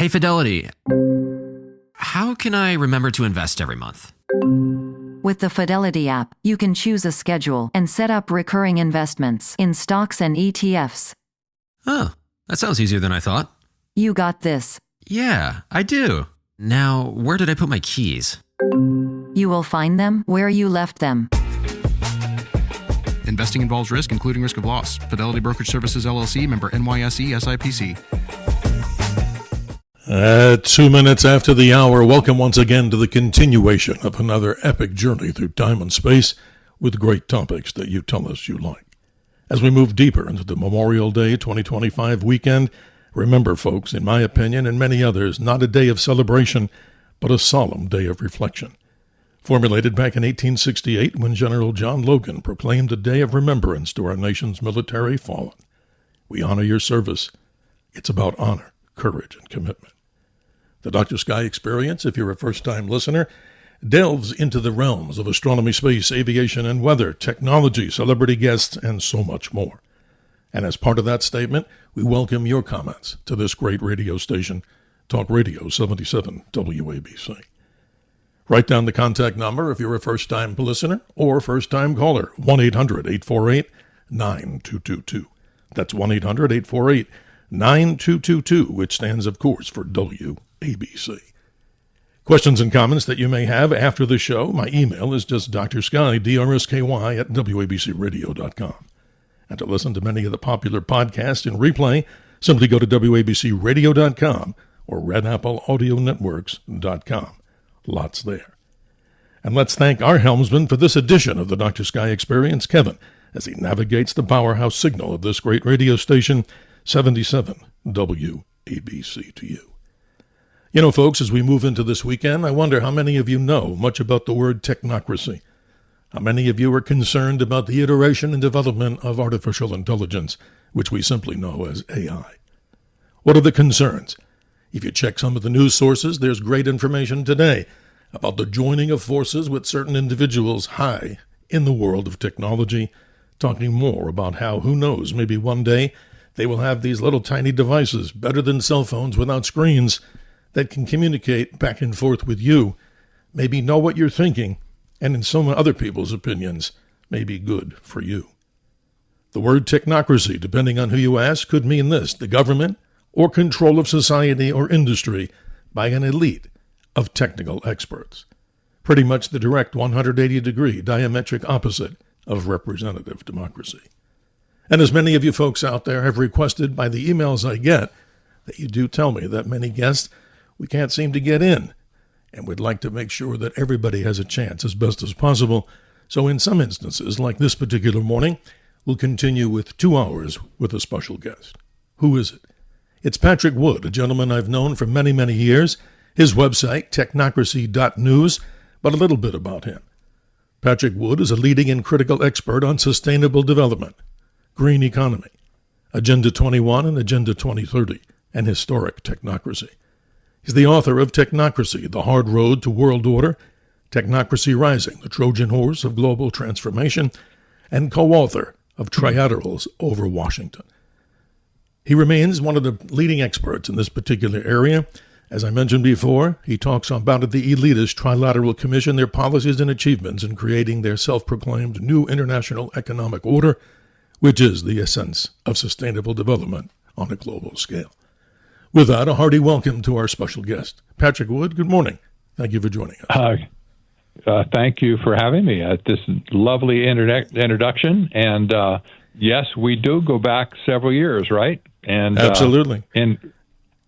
Hey, Fidelity. How can I remember to invest every month? With the Fidelity app, you can choose a schedule and set up recurring investments in stocks and ETFs. Oh, that sounds easier than I thought. You got this. Yeah, I do. Now, where did I put my keys? You will find them where you left them. Investing involves risk, including risk of loss. Fidelity Brokerage Services, LLC, member NYSE, SIPC. At 2 minutes after the hour, welcome once again to the continuation of another epic journey through time and space with great topics that you tell us you like. As we move deeper into the Memorial Day 2025 weekend, remember, folks, in my opinion and many others, not a day of celebration, but a solemn day of reflection. Formulated back in 1868 when General John Logan proclaimed a day of remembrance to our nation's military fallen. We honor your service. It's about honor, courage, and commitment. The Dr. Sky Experience, if you're a first-time listener, delves into the realms of astronomy, space, aviation, and weather, technology, celebrity guests, and so much more. And as part of that statement, we welcome your comments to this great radio station, Talk Radio 77 WABC. Write down the contact number if you're a first-time listener or first-time caller, 1-800-848-9222. That's 1-800-848-9222, which stands, of course, for WABC. Questions and comments that you may have after the show, my email is just drsky, DRSKY, at WABCRadio.com. And to listen to many of the popular podcasts in replay, simply go to WABCRadio.com or RedAppleAudioNetworks.com. Lots there. And let's thank our helmsman for this edition of the Dr. Sky Experience, Kevin, as he navigates the powerhouse signal of this great radio station, 77 WABC to you. You know, folks, as we move into this weekend, I wonder how many of you know much about the word technocracy. How many of you are concerned about the iteration and development of artificial intelligence, which we simply know as AI? What are the concerns? If you check some of the news sources, there's great information today about the joining of forces with certain individuals high in the world of technology, talking more about how, who knows, maybe one day they will have these little tiny devices, better than cell phones without screens, that can communicate back and forth with you, maybe know what you're thinking, and in some other people's opinions, may be good for you. The word technocracy, depending on who you ask, could mean this: the government or control of society or industry by an elite of technical experts. Pretty much the direct 180-degree diametric opposite of representative democracy. And as many of you folks out there have requested by the emails I get, that you do tell me that many guests we can't seem to get in, and we'd like to make sure that everybody has a chance as best as possible. So in some instances, like this particular morning, we'll continue with 2 hours with a special guest. Who is it? It's Patrick Wood, a gentleman I've known for many, many years. His website, technocracy.news, but a little bit about him. Patrick Wood is a leading and critical expert on sustainable development, green economy, Agenda 21 and Agenda 2030, and historic technocracy. He's the author of Technocracy, The Hard Road to World Order, Technocracy Rising, the Trojan Horse of Global Transformation, and co-author of Trilaterals over Washington. He remains one of the leading experts in this particular area. As I mentioned before, he talks about the elitist Trilateral Commission, their policies and achievements in creating their self-proclaimed new international economic order, which is the essence of sustainable development on a global scale. With that, a hearty welcome to our special guest. Patrick Wood, good morning. Thank you for joining us. Thank you for having me at this lovely introduction. And yes, we do go back several years, right? And absolutely.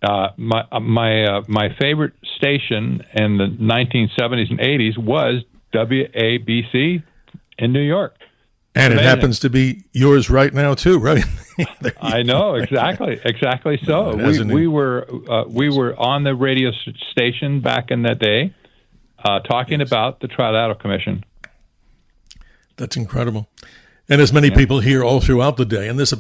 My favorite station in the 1970s and 80s was WABC in New York. And it happens to be yours right now too, right? I know, exactly so. We were on the radio station back in that day, talking about the Trilateral Commission. That's incredible. And as many people hear all throughout the day, and this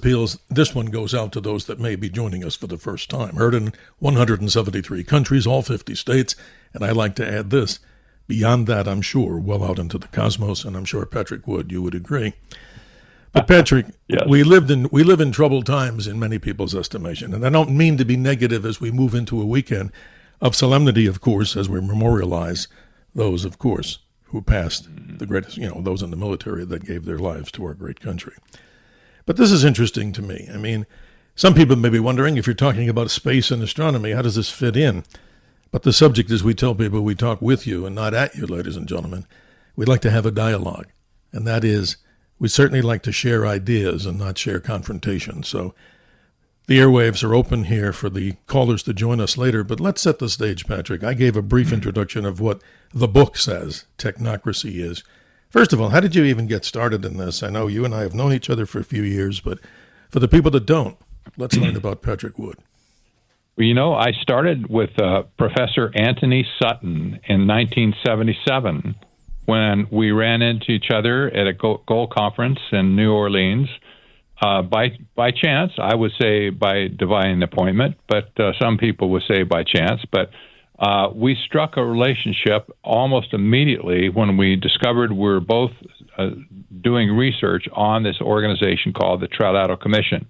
one goes out to those that may be joining us for the first time, heard in 173 countries, all 50 states, and I like to add this, beyond that, I'm sure, well out into the cosmos, and I'm sure, Patrick Wood, you would agree. But Patrick, Yes. we live in troubled times in many people's estimation, and I don't mean to be negative as we move into a weekend of solemnity, of course, as we memorialize those, of course, who passed the greatest, those in the military that gave their lives to our great country. But this is interesting to me. I mean, some people may be wondering, if you're talking about space and astronomy, how does this fit in? But the subject is, we tell people we talk with you and not at you, ladies and gentlemen. We'd like to have a dialogue, and that is, we certainly like to share ideas and not share confrontation. So the airwaves are open here for the callers to join us later, but let's set the stage, Patrick. I gave a brief introduction of what the book says technocracy is. First of all, how did you even get started in this? I know you and I have known each other for a few years, but for the people that don't, let's learn about Patrick Wood. Well, I started with Professor Anthony Sutton in 1977 when we ran into each other at a gold conference in New Orleans. By chance, I would say by divine appointment, but some people would say by chance. But we struck a relationship almost immediately when we discovered we're both doing research on this organization called the Trilateral Commission.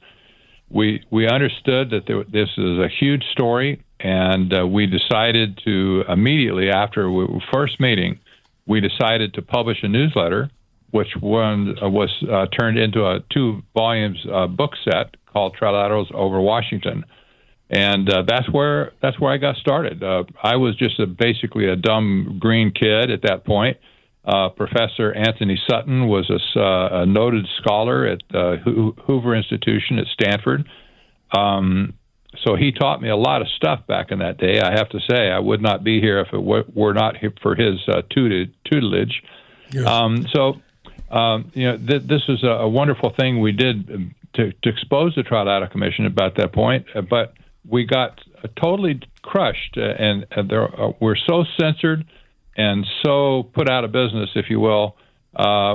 We understood that this is a huge story, and we decided to immediately after our first meeting, we decided to publish a newsletter, which was turned into a 2 volumes book set called Trilaterals over Washington. And that's where I got started. I was just basically a dumb green kid at that point. Professor Anthony Sutton was a noted scholar at Hoover Institution at Stanford. So he taught me a lot of stuff back in that day. I have to say, I would not be here if it were not for his tutelage. Yes. This is a wonderful thing we did to expose the Trilateral Commission about that point, but we got totally crushed, and we're so censored and so put out of business, if you will.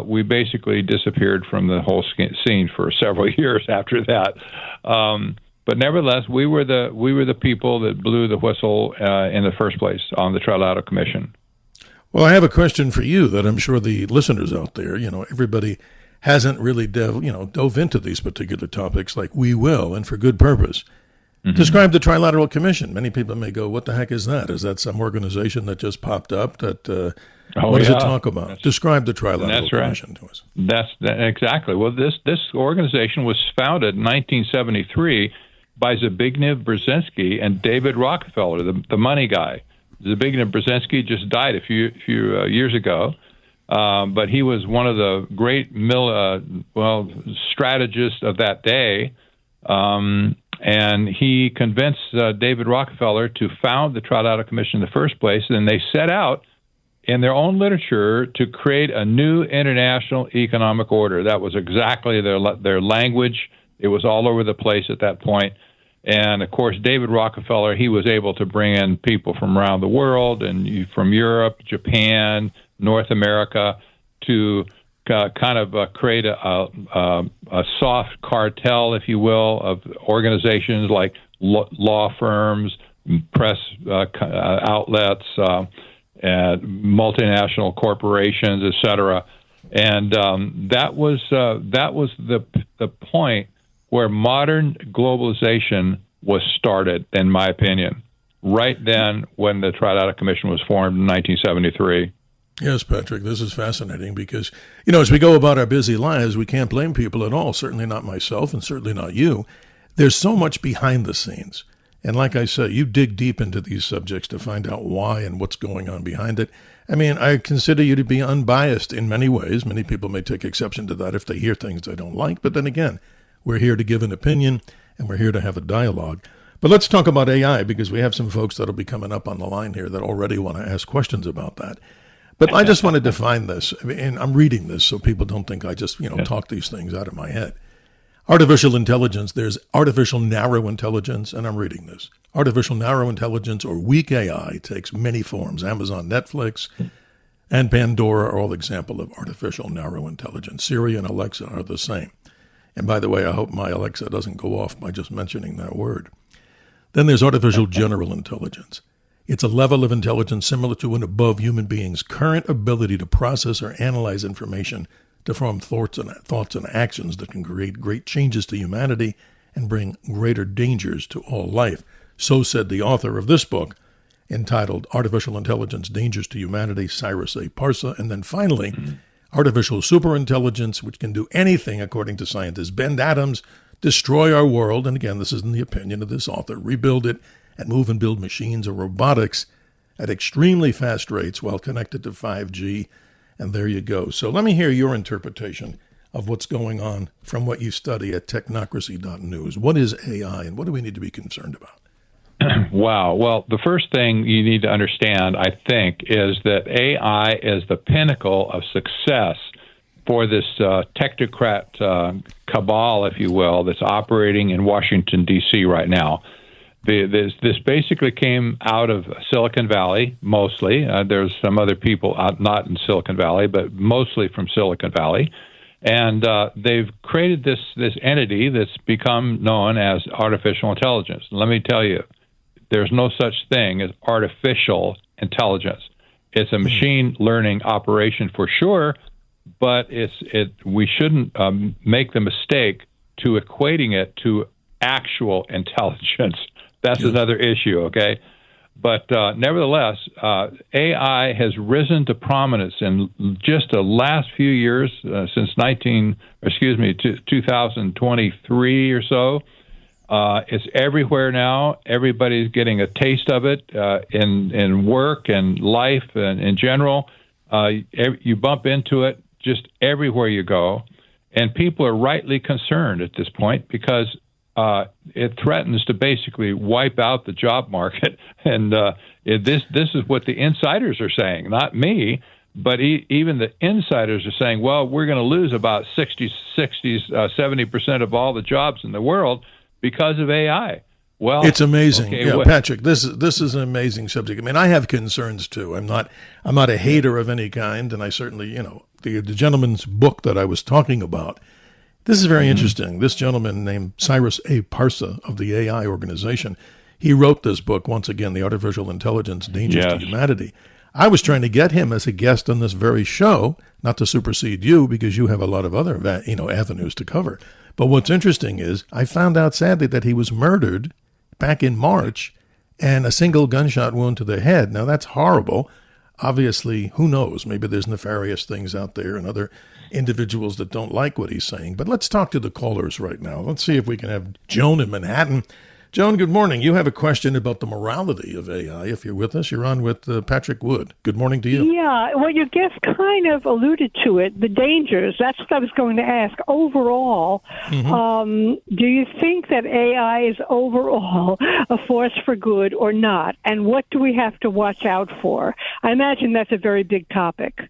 We basically disappeared from the whole scene for several years after that. But nevertheless, we were the people that blew the whistle in the first place on the Trilateral Commission. Well, I have a question for you that I'm sure the listeners out there, everybody hasn't really dove into these particular topics like we will, and for good purpose. Mm-hmm. Describe the Trilateral Commission. Many people may go, what the heck is that? Is that some organization that just popped up? What does it talk about? Describe the Trilateral Commission to us. That's exactly. Well, this organization was founded in 1973 by Zbigniew Brzezinski and David Rockefeller, the money guy. Zbigniew Brzezinski just died a few years ago, but he was one of the great strategists of that day, and he convinced David Rockefeller to found the Trilateral Commission in the first place. And they set out in their own literature to create a new international economic order. That was exactly their language. It was all over the place at that point. And, of course, David Rockefeller, he was able to bring in people from around the world and from Europe, Japan, North America to kind of create a soft cartel, if you will, of organizations like law firms, press outlets, multinational corporations, et cetera. And that was the point where modern globalization was started, in my opinion, right then when the Trilateral Commission was formed in 1973. Yes, Patrick, this is fascinating because, as we go about our busy lives, we can't blame people at all, certainly not myself and certainly not you. There's so much behind the scenes. And like I said, you dig deep into these subjects to find out why and what's going on behind it. I mean, I consider you to be unbiased in many ways. Many people may take exception to that if they hear things they don't like. But then again, we're here to give an opinion, and we're here to have a dialogue. But let's talk about AI, because we have some folks that'll be coming up on the line here that already want to ask questions about that. But I just want to define this, and I'm reading this so people don't think I just, talk these things out of my head. Artificial intelligence, there's artificial narrow intelligence, and I'm reading this. Artificial narrow intelligence, or weak AI, takes many forms. Amazon, Netflix, and Pandora are all examples of artificial narrow intelligence. Siri and Alexa are the same. And by the way, I hope my Alexa doesn't go off by just mentioning that word. Then there's artificial general intelligence. It's a level of intelligence similar to and above human beings' current ability to process or analyze information to form thoughts and actions that can create great changes to humanity and bring greater dangers to all life. So said the author of this book, entitled Artificial Intelligence, Dangers to Humanity, Cyrus A. Parsa. And then finally, Artificial Superintelligence, which can do anything, according to scientists, bend atoms, destroy our world, and again, this is in the opinion of this author, rebuild it, and move and build machines or robotics at extremely fast rates while connected to 5G. And there you go. So let me hear your interpretation of what's going on from what you study at technocracy.news. What is AI, and what do we need to be concerned about? Wow. Well, the first thing you need to understand, I think, is that AI is the pinnacle of success for this technocrat cabal, if you will, that's operating in Washington, D.C. right now. This basically came out of Silicon Valley, mostly. There's some other people out, not in Silicon Valley, but mostly from Silicon Valley. And they've created this entity that's become known as artificial intelligence. Let me tell you, there's no such thing as artificial intelligence. It's a machine learning operation for sure, but we shouldn't make the mistake to equating it to actual intelligence. That's another issue, okay? But nevertheless, AI has risen to prominence in just the last few years, since 2023 or so. It's everywhere now. Everybody's getting a taste of it in work and life and in general. You bump into it just everywhere you go. And people are rightly concerned at this point because it threatens to basically wipe out the job market. And this is what the insiders are saying, not me. But even the insiders are saying, well, we're going to lose about 70% of all the jobs in the world because of AI. Well, it's amazing. Okay, yeah, Patrick, this is an amazing subject. I mean, I have concerns too. I'm not a hater of any kind, and I certainly, the gentleman's book that I was talking about, this is very interesting. This gentleman named Cyrus A. Parsa of the AI organization, he wrote this book, once again, The Artificial Intelligence, Dangers to Humanity. I was trying to get him as a guest on this very show, not to supersede you because you have a lot of other avenues to cover. But what's interesting is I found out sadly that he was murdered back in March and a single gunshot wound to the head. Now, that's horrible. Obviously, who knows? Maybe there's nefarious things out there and other individuals that don't like what he's saying. But let's talk to the callers right now. Let's see if we can have Joan in Manhattan. Joan, good morning. You have a question about the morality of AI. If you're with us, you're on with Patrick Wood. Good morning to you. Yeah, well, your guest kind of alluded to it, the dangers. That's what I was going to ask. Overall, do you think that AI is overall a force for good or not? And what do we have to watch out for? I imagine that's a very big topic.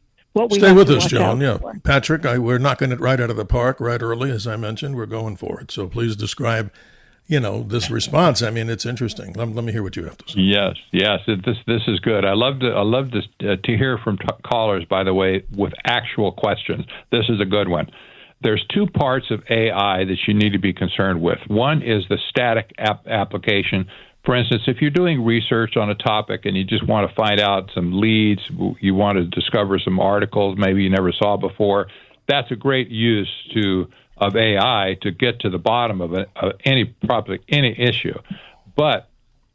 Stay with us, Joan. Yeah, Patrick, we're knocking it right out of the park right early, as I mentioned. We're going for it. So please describe this response. I mean, it's interesting. Let me hear what you have to say. Yes. This is good. I love to hear from callers, by the way, with actual questions. This is a good one. There's two parts of AI that you need to be concerned with. One is the static application. For instance, if you're doing research on a topic and you just want to find out some leads, you want to discover some articles maybe you never saw before, that's a great use of AI to get to the bottom of any issue. But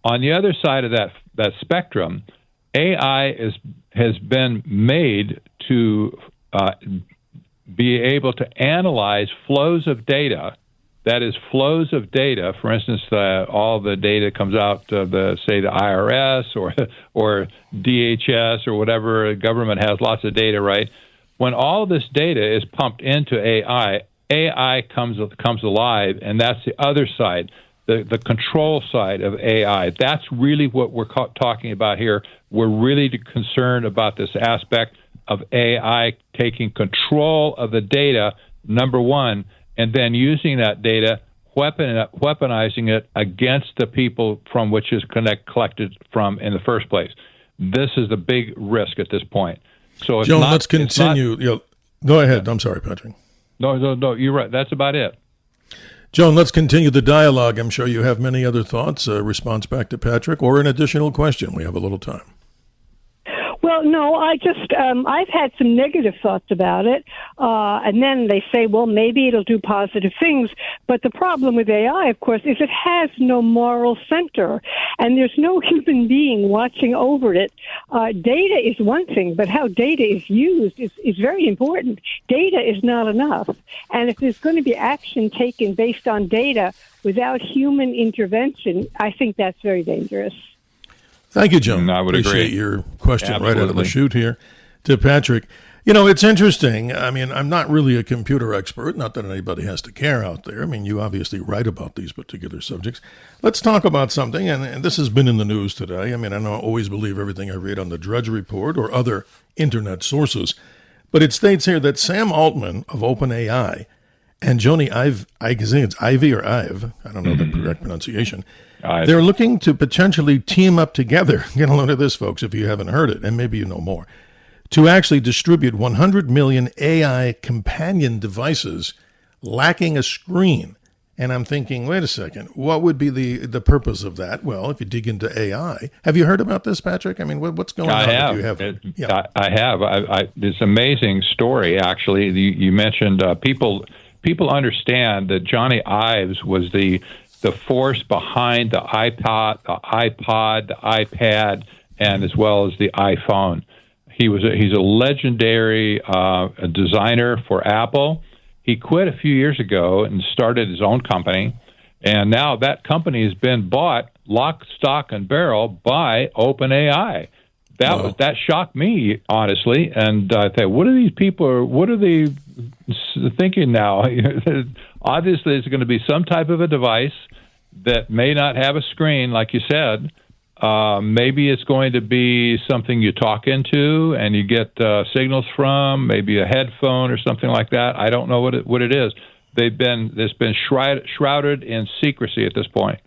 on the other side of that spectrum, AI has been made to be able to analyze flows of data. That is, flows of data. For instance, all the data comes out of the IRS or DHS or whatever government has lots of data, right? When all this data is pumped into AI comes alive, and that's the other side, the control side of AI. That's really what we're talking about here. We're really concerned about this aspect of AI taking control of the data, number one, and then using that data, weaponizing it against the people from which it's collected from in the first place. This is the big risk at this point. So, Joan, let's continue. Go ahead. I'm sorry, Patrick. No, you're right. That's about it. Joan, let's continue the dialogue. I'm sure you have many other thoughts, a response back to Patrick, or an additional question. We have a little time. Well, no, I've had some negative thoughts about it. And then they say, well, maybe it'll do positive things. But the problem with AI, of course, is it has no moral center. And there's no human being watching over it. Data is one thing, but how data is used is very important. Data is not enough. And if there's going to be action taken based on data without human intervention, I think that's very dangerous. Thank you, Joan. I would Appreciate agree. your question Absolutely. right out of the chute here to Patrick. You know, it's interesting. I mean, I'm not really a computer expert, not that anybody has to care out there. I mean, you obviously write about these particular subjects. Let's talk about something, and this has been in the news today. I mean, I don't always believe everything I read on the Drudge Report or other internet sources, but it states here that Sam Altman of OpenAI and Joni Ive, I think it's Ivy or Ive, I don't know the correct pronunciation, they're looking to potentially team up together. Get a load of this, folks, if you haven't heard it, and maybe you know more, to actually distribute 100 million AI companion devices lacking a screen. And I'm thinking, wait a second, what would be the purpose of that? Well, if you dig into AI, have you heard about this, Patrick? I mean, what's going on? I have. I have. It's an amazing story, actually. You mentioned people understand that Johnny Ives was the force behind the iPod, the iPad, and as well as the iPhone. He's a legendary designer for Apple. He quit a few years ago and started his own company, and now that company has been bought lock, stock, and barrel by OpenAI. That shocked me, honestly, and I thought, what are these people? What are they thinking now? Obviously, it's going to be some type of a device that may not have a screen, like you said. Maybe it's going to be something you talk into and you get signals from, maybe a headphone or something like that. I don't know what it is. It's been shrouded in secrecy at this point.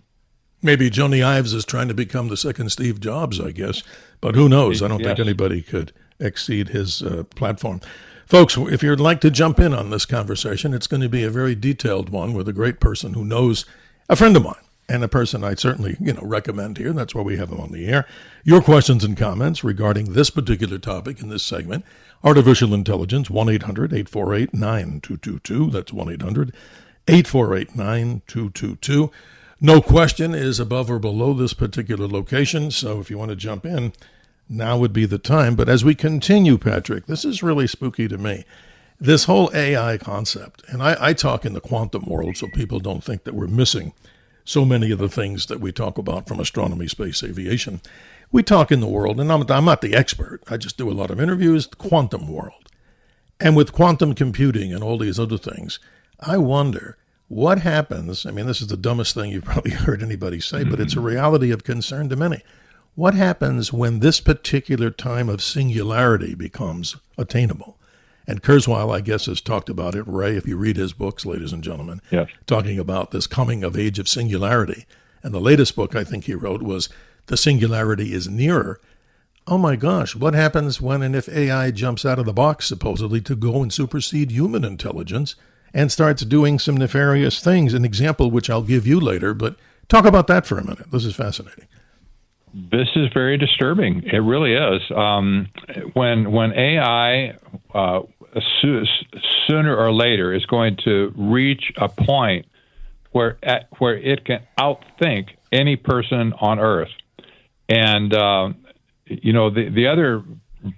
Maybe Joni Ives is trying to become the second Steve Jobs, I guess. But who knows? I don't think anybody could exceed his platform. Folks, if you'd like to jump in on this conversation, it's going to be a very detailed one with a great person who knows a friend of mine. And a person I certainly, recommend here. That's why we have him on the air. Your questions and comments regarding this particular topic in this segment, artificial intelligence, 1-800-848-9222. That's 1-800-848-9222. No question is above or below this particular location. So if you want to jump in, now would be the time. But as we continue, Patrick, this is really spooky to me. This whole AI concept, and I talk in the quantum world so people don't think that we're missing so many of the things that we talk about from astronomy, space, aviation. We talk in the world, and I'm not the expert. I just do a lot of interviews, the quantum world. And with quantum computing and all these other things, I wonder what happens. I mean, this is the dumbest thing you've probably heard anybody say, but it's a reality of concern to many. What happens when this particular time of singularity becomes attainable? And Kurzweil, I guess, has talked about it. Ray, if you read his books, ladies and gentlemen, talking about this coming of age of singularity. And the latest book I think he wrote was The Singularity is Nearer. Oh my gosh, what happens when and if AI jumps out of the box, supposedly, to go and supersede human intelligence and starts doing some nefarious things? An example which I'll give you later, but talk about that for a minute. This is fascinating. This is very disturbing. It really is. When AI sooner or later is going to reach a point where it can outthink any person on Earth, and the other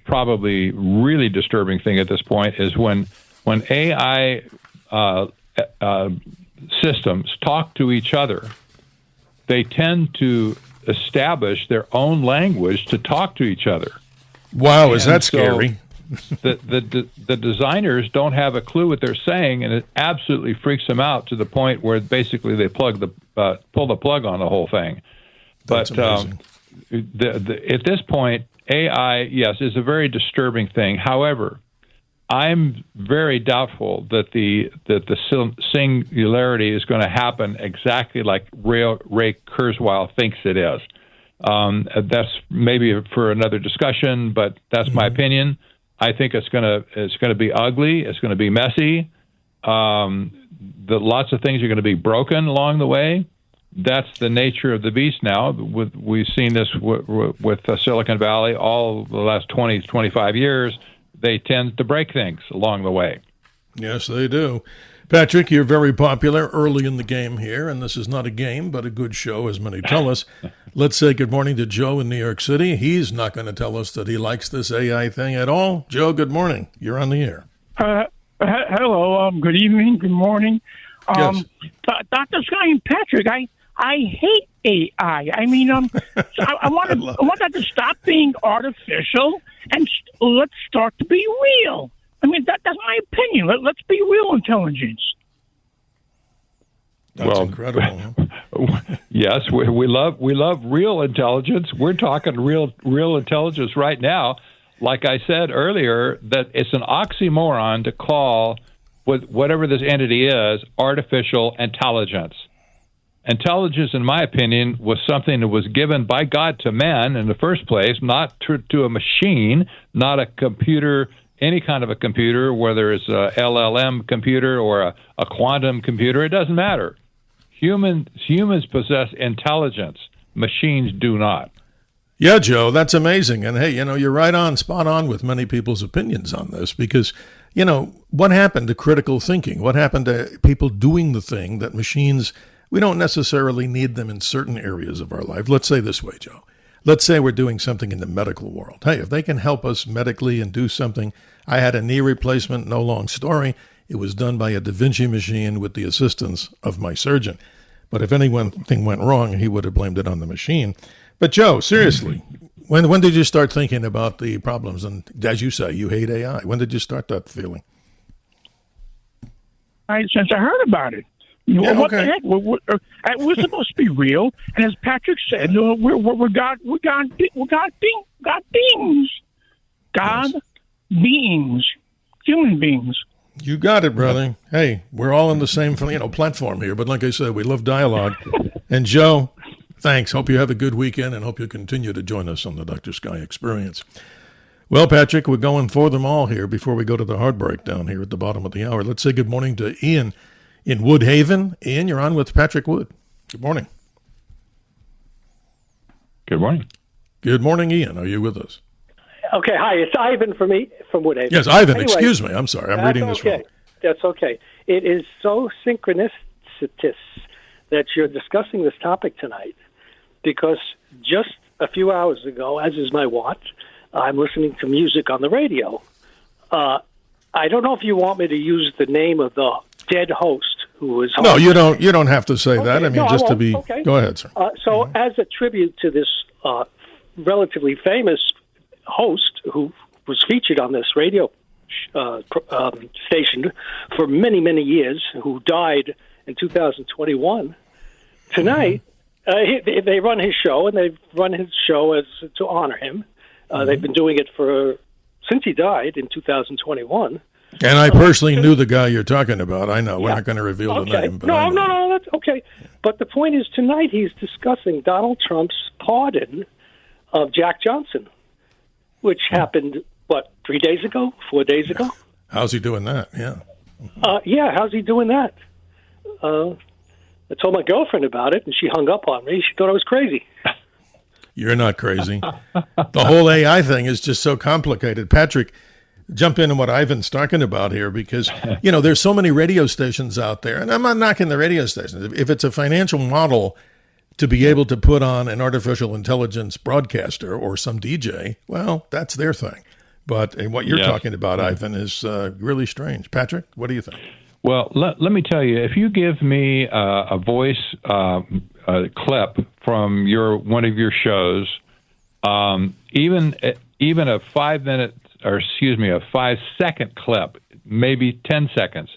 probably really disturbing thing at this point is when AI systems talk to each other, they tend to establish their own language to talk to each other. Wow, is that scary? The designers don't have a clue what they're saying, and it absolutely freaks them out to the point where basically they pull the plug on the whole thing. That's amazing. At this point, AI, yes, is a very disturbing thing. However, I'm very doubtful that the singularity is going to happen exactly like Ray Kurzweil thinks it is. That's maybe for another discussion, but that's my opinion. I think it's going to be ugly. It's going to be messy. Lots of things are going to be broken along the way. that's the nature of the beast now. We've seen this with Silicon Valley all the last 20, 25 years. They tend to break things along the way. Yes, they do. Patrick, you're very popular early in the game here, and this is not a game, but a good show, as many tell us. Let's say good morning to Joe in New York City. He's not going to tell us that he likes this AI thing at all. Joe, good morning. You're on the air. Hello. Good evening. Good morning. Yes. Dr. Sky and Patrick, I hate AI. I mean, I want that to stop being artificial and let's start to be real. I mean, that's my opinion. Let's be real intelligence. That's incredible. Huh? Yes, we love real intelligence. We're talking real intelligence right now. Like I said earlier, that it's an oxymoron to call whatever this entity is artificial intelligence. Intelligence, in my opinion, was something that was given by God to man in the first place, not to a machine, not a computer, any kind of a computer, whether it's a LLM computer or a quantum computer. It doesn't matter. Humans possess intelligence. Machines do not. Yeah, Joe, that's amazing. And hey, you're right on, spot on with many people's opinions on this because, what happened to critical thinking? What happened to people doing the thing that machines, we don't necessarily need them in certain areas of our life. Let's say this way, Joe. Let's say we're doing something in the medical world. Hey, if they can help us medically and do something, I had a knee replacement, no long story. It was done by a Da Vinci machine with the assistance of my surgeon. But if anything went wrong, he would have blamed it on the machine. But Joe, seriously, when did you start thinking about the problems? And as you say, you hate AI. When did you start that feeling? Since I heard about it. What the heck? We're supposed to be real, and as Patrick said, we're God beings, human beings. You got it, brother. Hey, we're all on the same platform here, but like I said, we love dialogue. And Joe, thanks. Hope you have a good weekend, and hope you continue to join us on the Dr. Sky Experience. Well, Patrick, we're going for them all here before we go to the hard break down here at the bottom of the hour. Let's say good morning to Ian in Woodhaven. Ian, you're on with Patrick Wood. Good morning. Good morning. Good morning, Ian. Are you with us? Okay, hi. It's Ivan from Woodhaven. Yes, Ivan. Anyway, excuse me. I'm sorry. I'm reading this wrong. That's okay. It is so synchronicitous that you're discussing this topic tonight because just a few hours ago, as is my watch, I'm listening to music on the radio. I don't know if you want me to use the name of the dead host who was. No, you don't. You don't have to say that. I mean, just to be. Okay. Go ahead, sir. As a tribute to this relatively famous host who was featured on this radio station for many, many years, who died in 2021, tonight they run his show, and they've run his show as to honor him. They've been doing it since he died in 2021. And I personally knew the guy you're talking about. I know. We're not going to reveal the name. But no, that's okay. But the point is, tonight he's discussing Donald Trump's pardon of Jack Johnson, which happened, 3 days ago, 4 days ago? How's he doing that? Yeah. How's he doing that? I told my girlfriend about it, and she hung up on me. She thought I was crazy. You're not crazy. The whole AI thing is just so complicated. Patrick, jump into what Ivan's talking about here because, there's so many radio stations out there, and I'm not knocking the radio stations. If it's a financial model to be able to put on an artificial intelligence broadcaster or some DJ, well, that's their thing. But what you're talking about, Ivan, is really strange. Patrick, what do you think? Well, let me tell you, if you give me a voice clip from one of your shows, even a 5 minute, or a 5 second clip, maybe 10 seconds,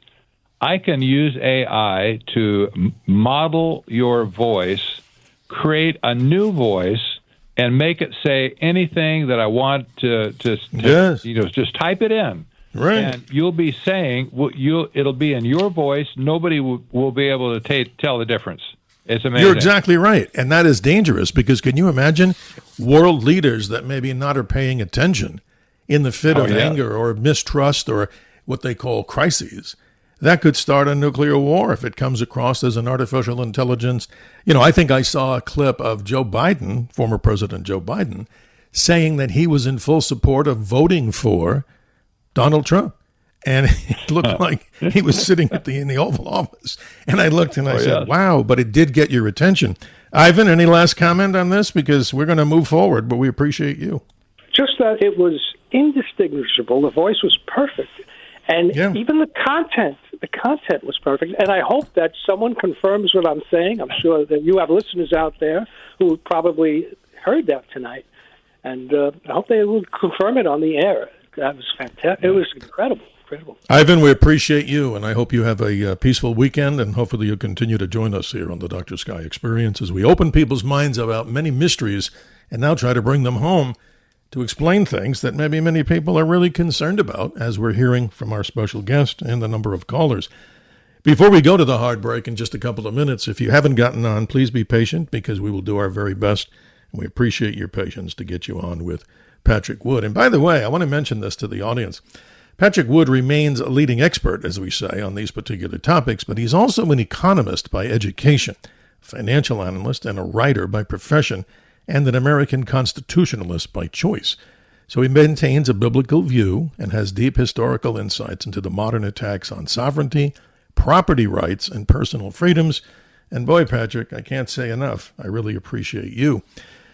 I can use AI to model your voice, create a new voice, and make it say anything that I want to just type it in. Right. And you'll be saying, it'll be in your voice. Nobody will be able to tell the difference. It's amazing. You're exactly right. And that is dangerous because can you imagine world leaders that maybe not are paying attention in the fit of anger or mistrust or what they call crises? that could start a nuclear war if it comes across as an artificial intelligence. You know, I think I saw a clip of Joe Biden, former President Joe Biden, saying that he was in full support of voting for Donald Trump. And it looked like he was sitting in the Oval Office. And I looked and I said, wow, but it did get your attention. Ivan, any last comment on this? Because we're going to move forward, but we appreciate you. Just that it was indistinguishable. The voice was perfect. And even the content was perfect. And I hope that someone confirms what I'm saying. I'm sure that you have listeners out there who probably heard that tonight. And I hope they will confirm it on the air. That was fantastic. It was incredible. Ivan, we appreciate you, and I hope you have a peaceful weekend, and hopefully you'll continue to join us here on the Dr. Sky Experience as we open people's minds about many mysteries and now try to bring them home to explain things that maybe many people are really concerned about, as we're hearing from our special guest and the number of callers. Before we go to the hard break in just a couple of minutes, if you haven't gotten on, please be patient because we will do our very best, and we appreciate your patience to get you on with Patrick Wood. And by the way, I want to mention this to the audience. Patrick Wood remains a leading expert, as we say, on these particular topics, but he's also an economist by education, financial analyst, and a writer by profession, and an American constitutionalist by choice. So he maintains a biblical view and has deep historical insights into the modern attacks on sovereignty, property rights, and personal freedoms. And boy, Patrick, I can't say enough. I really appreciate you.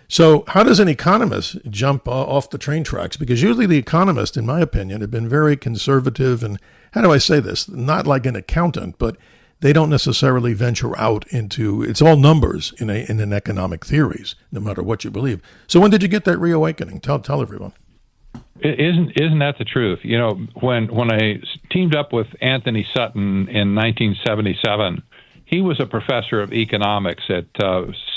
So how does an economist jump off the train tracks? Because usually the economists, in my opinion, have been very conservative and, how do I say this, not like an accountant, but they don't necessarily venture out into, it's all numbers in an economic theories, no matter what you believe. So when did you get that reawakening? Tell everyone. Isn't that the truth? You know, when I teamed up with Anthony Sutton in 1977, he was a professor of economics at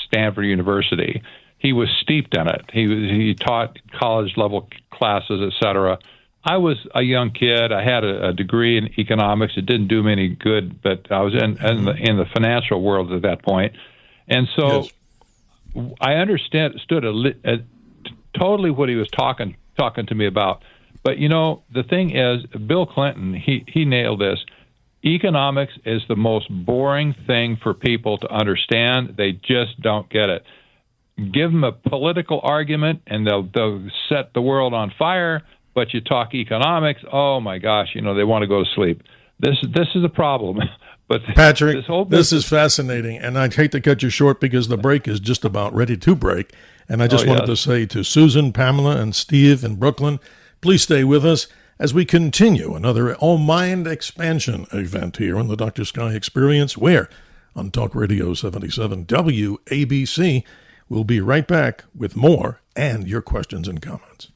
Stanford University. He was steeped in it. He taught college-level classes, et cetera. I was a young kid. I had a degree in economics. It didn't do me any good, but I was in the financial world at that point. And so I understood totally what he was talking to me about. But, you know, the thing is, Bill Clinton, he nailed this. Economics is the most boring thing for people to understand. They just don't get it. Give them a political argument, and they'll set the world on fire. But you talk economics, oh my gosh, you know, they want to go to sleep. This is a problem. But Patrick, this is fascinating, and I'd hate to cut you short because the break is just about ready to break. And I just wanted to say to Susan, Pamela, and Steve in Brooklyn, please stay with us as we continue another all-mind expansion event here on the Dr. Sky Experience, where on Talk Radio 77 WABC, we'll be right back with more and your questions and comments.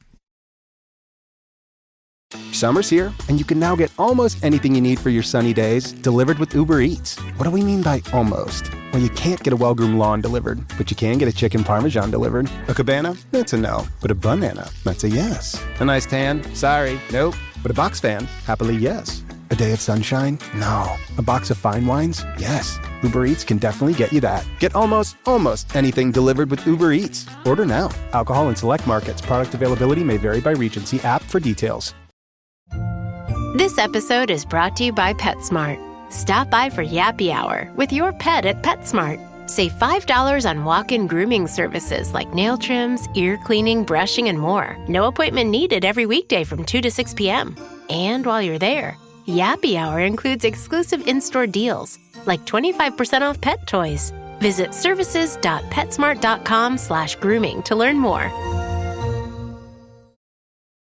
Summer's here, and you can now get almost anything you need for your sunny days delivered with Uber Eats. What do we mean by almost? Well, you can't get a well-groomed lawn delivered, but you can get a chicken parmesan delivered. A cabana? That's a no. But a banana? That's a yes. A nice tan? Sorry, nope. But a box fan? Happily, yes. A day of sunshine? No. A box of fine wines? Yes. Uber Eats can definitely get you that. Get almost anything delivered with Uber Eats. Order now. Alcohol in select markets. Product availability may vary by region. See app for details. This episode is brought to you by PetSmart. Stop by for Yappy Hour with your pet at PetSmart. Save $5 on walk-in grooming services like nail trims, ear cleaning, brushing, and more. No appointment needed every weekday from 2 to 6 p.m. And while you're there, Yappy Hour includes exclusive in-store deals, like 25% off pet toys. Visit services.petsmart.com/grooming to learn more.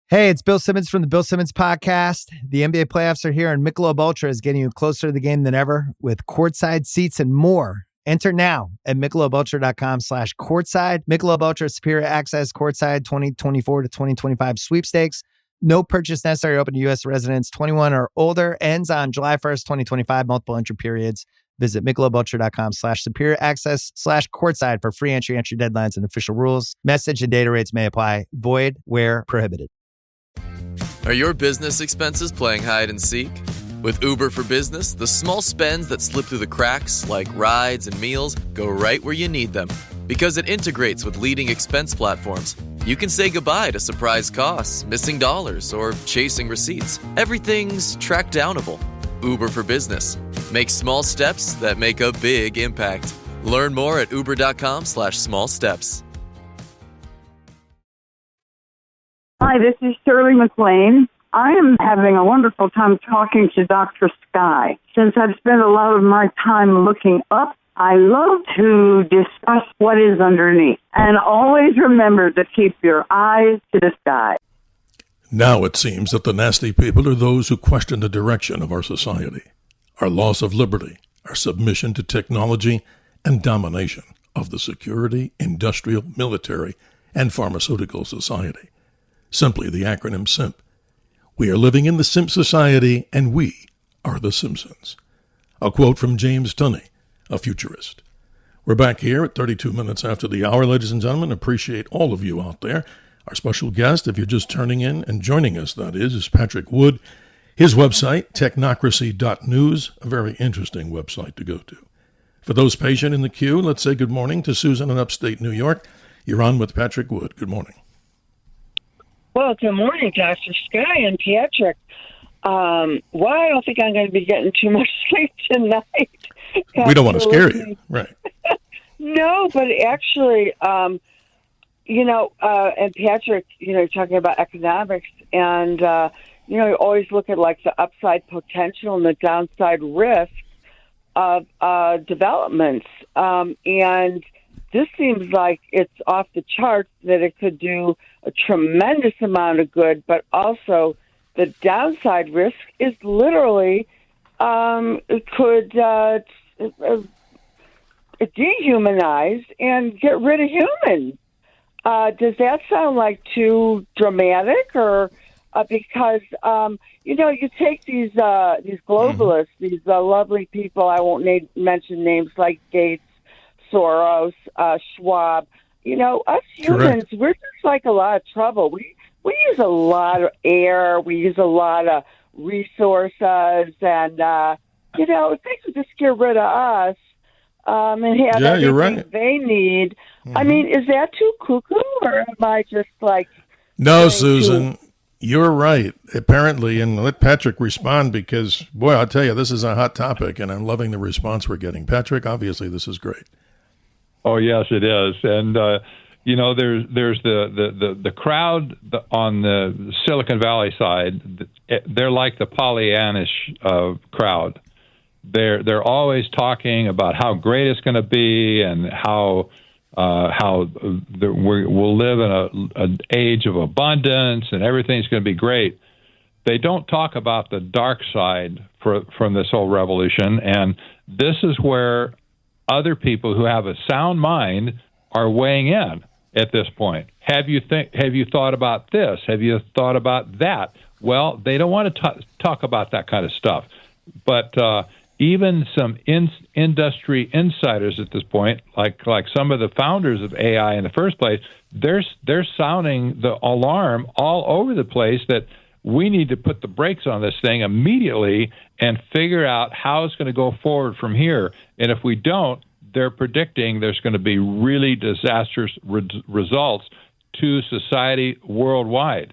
Hey, it's Bill Simmons from the Bill Simmons Podcast. The NBA playoffs are here, and Michelob Ultra is getting you closer to the game than ever with courtside seats and more. Enter now at MichelobUltra.com/courtside. Michelob Ultra Superior Access Courtside 2024 to 2025 sweepstakes. No purchase necessary. Open to U.S. residents 21 or older. Ends on July 1st, 2025. Multiple entry periods. Visit MichelobUltra.com/superior access/courtside for free entry deadlines, and official rules. Message and data rates may apply. Void where prohibited. Are your business expenses playing hide and seek? With Uber for Business, the small spends that slip through the cracks, like rides and meals, go right where you need them. Because it integrates with leading expense platforms, you can say goodbye to surprise costs, missing dollars, or chasing receipts. Everything's track downable. Uber for Business. Make small steps that make a big impact. Learn more at uber.com/small steps. Hi, this is Shirley McLean. I am having a wonderful time talking to Dr. Sky. Since I've spent a lot of my time looking up, I love to discuss what is underneath. And always remember to keep your eyes to the sky. Now it seems that the nasty people are those who question the direction of our society, our loss of liberty, our submission to technology, and domination of the security, industrial, military, and pharmaceutical society. Simply the acronym SIMP. We are living in the SIMP society, and we are the Simpsons. A quote from James Tunney, a futurist. We're back here at 32 minutes after the hour, ladies and gentlemen. Appreciate all of you out there. Our special guest, if you're just turning in and joining us, that is Patrick Wood. His website, technocracy.news, a very interesting website to go to. For those patient in the queue, let's say good morning to Susan in upstate New York. You're on with Patrick Wood. Good morning. Well, good morning, Dr. Sky and Patrick. I don't think I'm going to be getting too much sleep tonight. We don't want to scare you, right? No, but actually, and Patrick, talking about economics, and, you always look at, like, the upside potential and the downside risk of developments. And this seems like it's off the charts that it could do a tremendous amount of good, but also the downside risk is literally it could dehumanize and get rid of humans. Does that sound like too dramatic, or because you take these globalists, these lovely people, I won't mention names like Gates, Soros, Schwab. Us humans, Correct. we're just like a lot of trouble. We use a lot of air. We use a lot of resources, and if they could just get rid of us and have everything they need. Mm-hmm. I mean, is that too cuckoo, or am I just like? No, Susan, you're right. Apparently, and let Patrick respond because, boy, I'll tell you, this is a hot topic, and I'm loving the response we're getting. Patrick, obviously, this is great. Oh, yes, it is. And, there's the crowd on the Silicon Valley side. They're like the Pollyannish crowd. They're always talking about how great it's going to be and how we'll live in an age of abundance and everything's going to be great. They don't talk about the dark side from this whole revolution, and this is where other people who have a sound mind are weighing in at this point. Have you thought about this? Have you thought about that? Well, they don't want to talk about that kind of stuff. But even some industry insiders at this point, like some of the founders of AI in the first place, they're sounding the alarm all over the place that we need to put the brakes on this thing immediately and figure out how it's going to go forward from here. And if we don't, they're predicting there's going to be really disastrous results to society worldwide.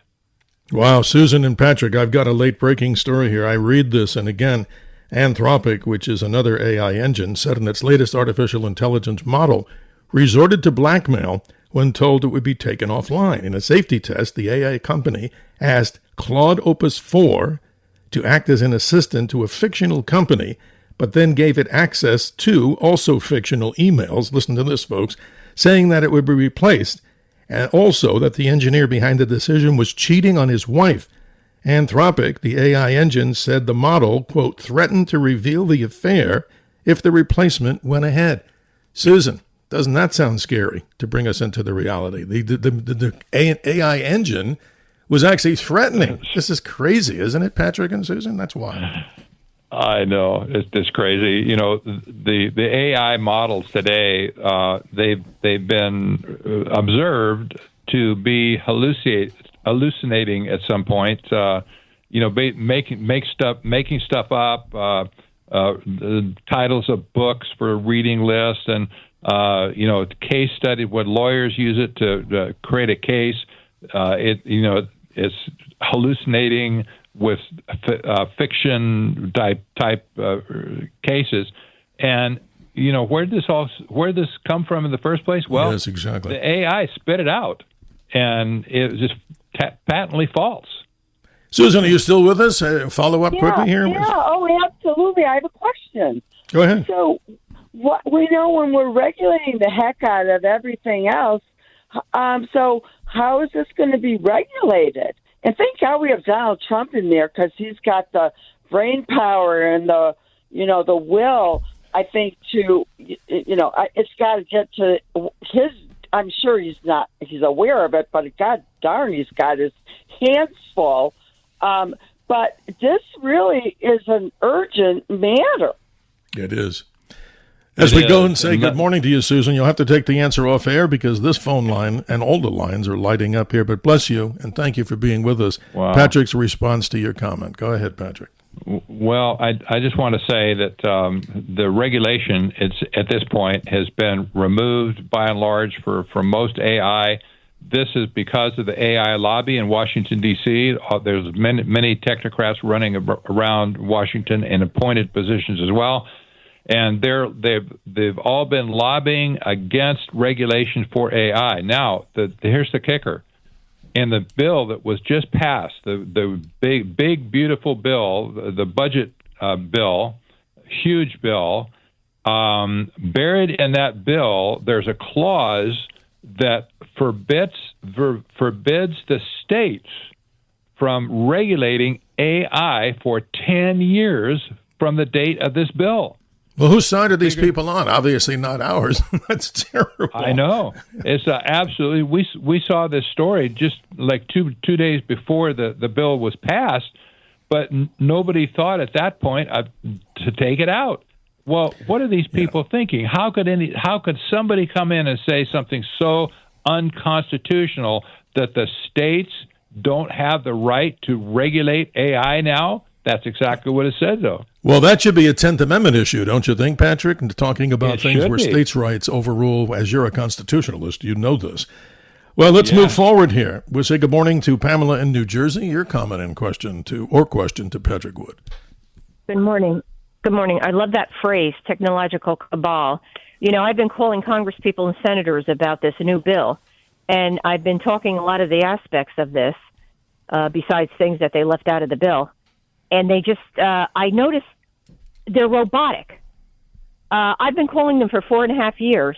Wow, Susan and Patrick, I've got a late-breaking story here. I read this, and again, Anthropic, which is another AI engine, said in its latest artificial intelligence model, resorted to blackmail when told it would be taken offline. In a safety test, the AI company asked Claude Opus 4 to act as an assistant to a fictional company, but then gave it access to also fictional emails, listen to this, folks, saying that it would be replaced, and also that the engineer behind the decision was cheating on his wife. Anthropic, the AI engine, said the model, quote, threatened to reveal the affair if the replacement went ahead. Susan, doesn't that sound scary to bring us into the reality? The AI engine was actually threatening. This is crazy, isn't it, Patrick and Susan? That's wild. I know, it's crazy. The AI models today, they've been observed to be hallucinating at some point. Making stuff up, the titles of books for reading lists, and case study when lawyers use it to create a case. It's hallucinating with fiction type cases. And where did this come from in the first place? Well, yes, exactly. The AI spit it out, and it was just patently false. Susan, are you still with us? Follow up quickly here. Yeah. Oh, absolutely. I have a question. Go ahead. So, what we know when we're regulating the heck out of everything else. So, how is this going to be regulated? And thank God we have Donald Trump in there because he's got the brain power and the will. I think it's got to get to his. I'm sure he's aware of it, but God darn, he's got his hands full. But this really is an urgent matter. It is. As we go and say good morning to you, Susan, you'll have to take the answer off air because this phone line and all the lines are lighting up here. But bless you, and thank you for being with us. Wow. Patrick's response to your comment. Go ahead, Patrick. Well, I just want to say that the regulation at this point has been removed by and large for most AI. This is because of the AI lobby in Washington, D.C. There's many technocrats running around Washington in appointed positions as well. And they've all been lobbying against regulation for AI. Now, here's the kicker. In the bill that was just passed, the big, beautiful bill, the budget bill, huge bill, buried in that bill, there's a clause that forbids the states from regulating AI for 10 years from the date of this bill. Well, whose side are these people on? Obviously not ours. That's terrible. I know. It's absolutely. We saw this story just like two days before the bill was passed, but nobody thought at that point to take it out. Well, what are these people thinking? How could somebody come in and say something so unconstitutional that the states don't have the right to regulate AI now? That's exactly what it said, though. Well, that should be a 10th Amendment issue, don't you think, Patrick? And talking about things where be. states' rights overrule, as you're a constitutionalist, you know this. Well, let's move forward here. We'll say good morning to Pamela in New Jersey. Your comment and question to Patrick Wood. Good morning. Good morning. I love that phrase, technological cabal. I've been calling congresspeople and senators about this new bill, and I've been talking a lot of the aspects of this, besides things that they left out of the bill. And they just, I noticed they're robotic. I've been calling them for 4.5 years.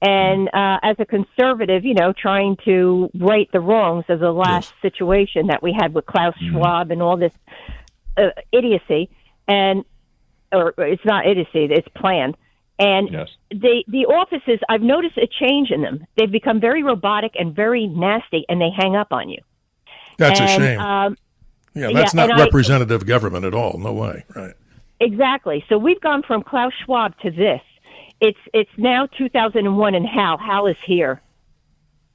And as a conservative, trying to right the wrongs of the last situation that we had with Klaus Schwab and all this idiocy. Or it's not idiocy, it's planned. And the offices, I've noticed a change in them. They've become very robotic and very nasty, and they hang up on you. That's a shame. That's not representative government at all. No way. Right. Exactly. So we've gone from Klaus Schwab to this. It's now 2001, and Hal is here.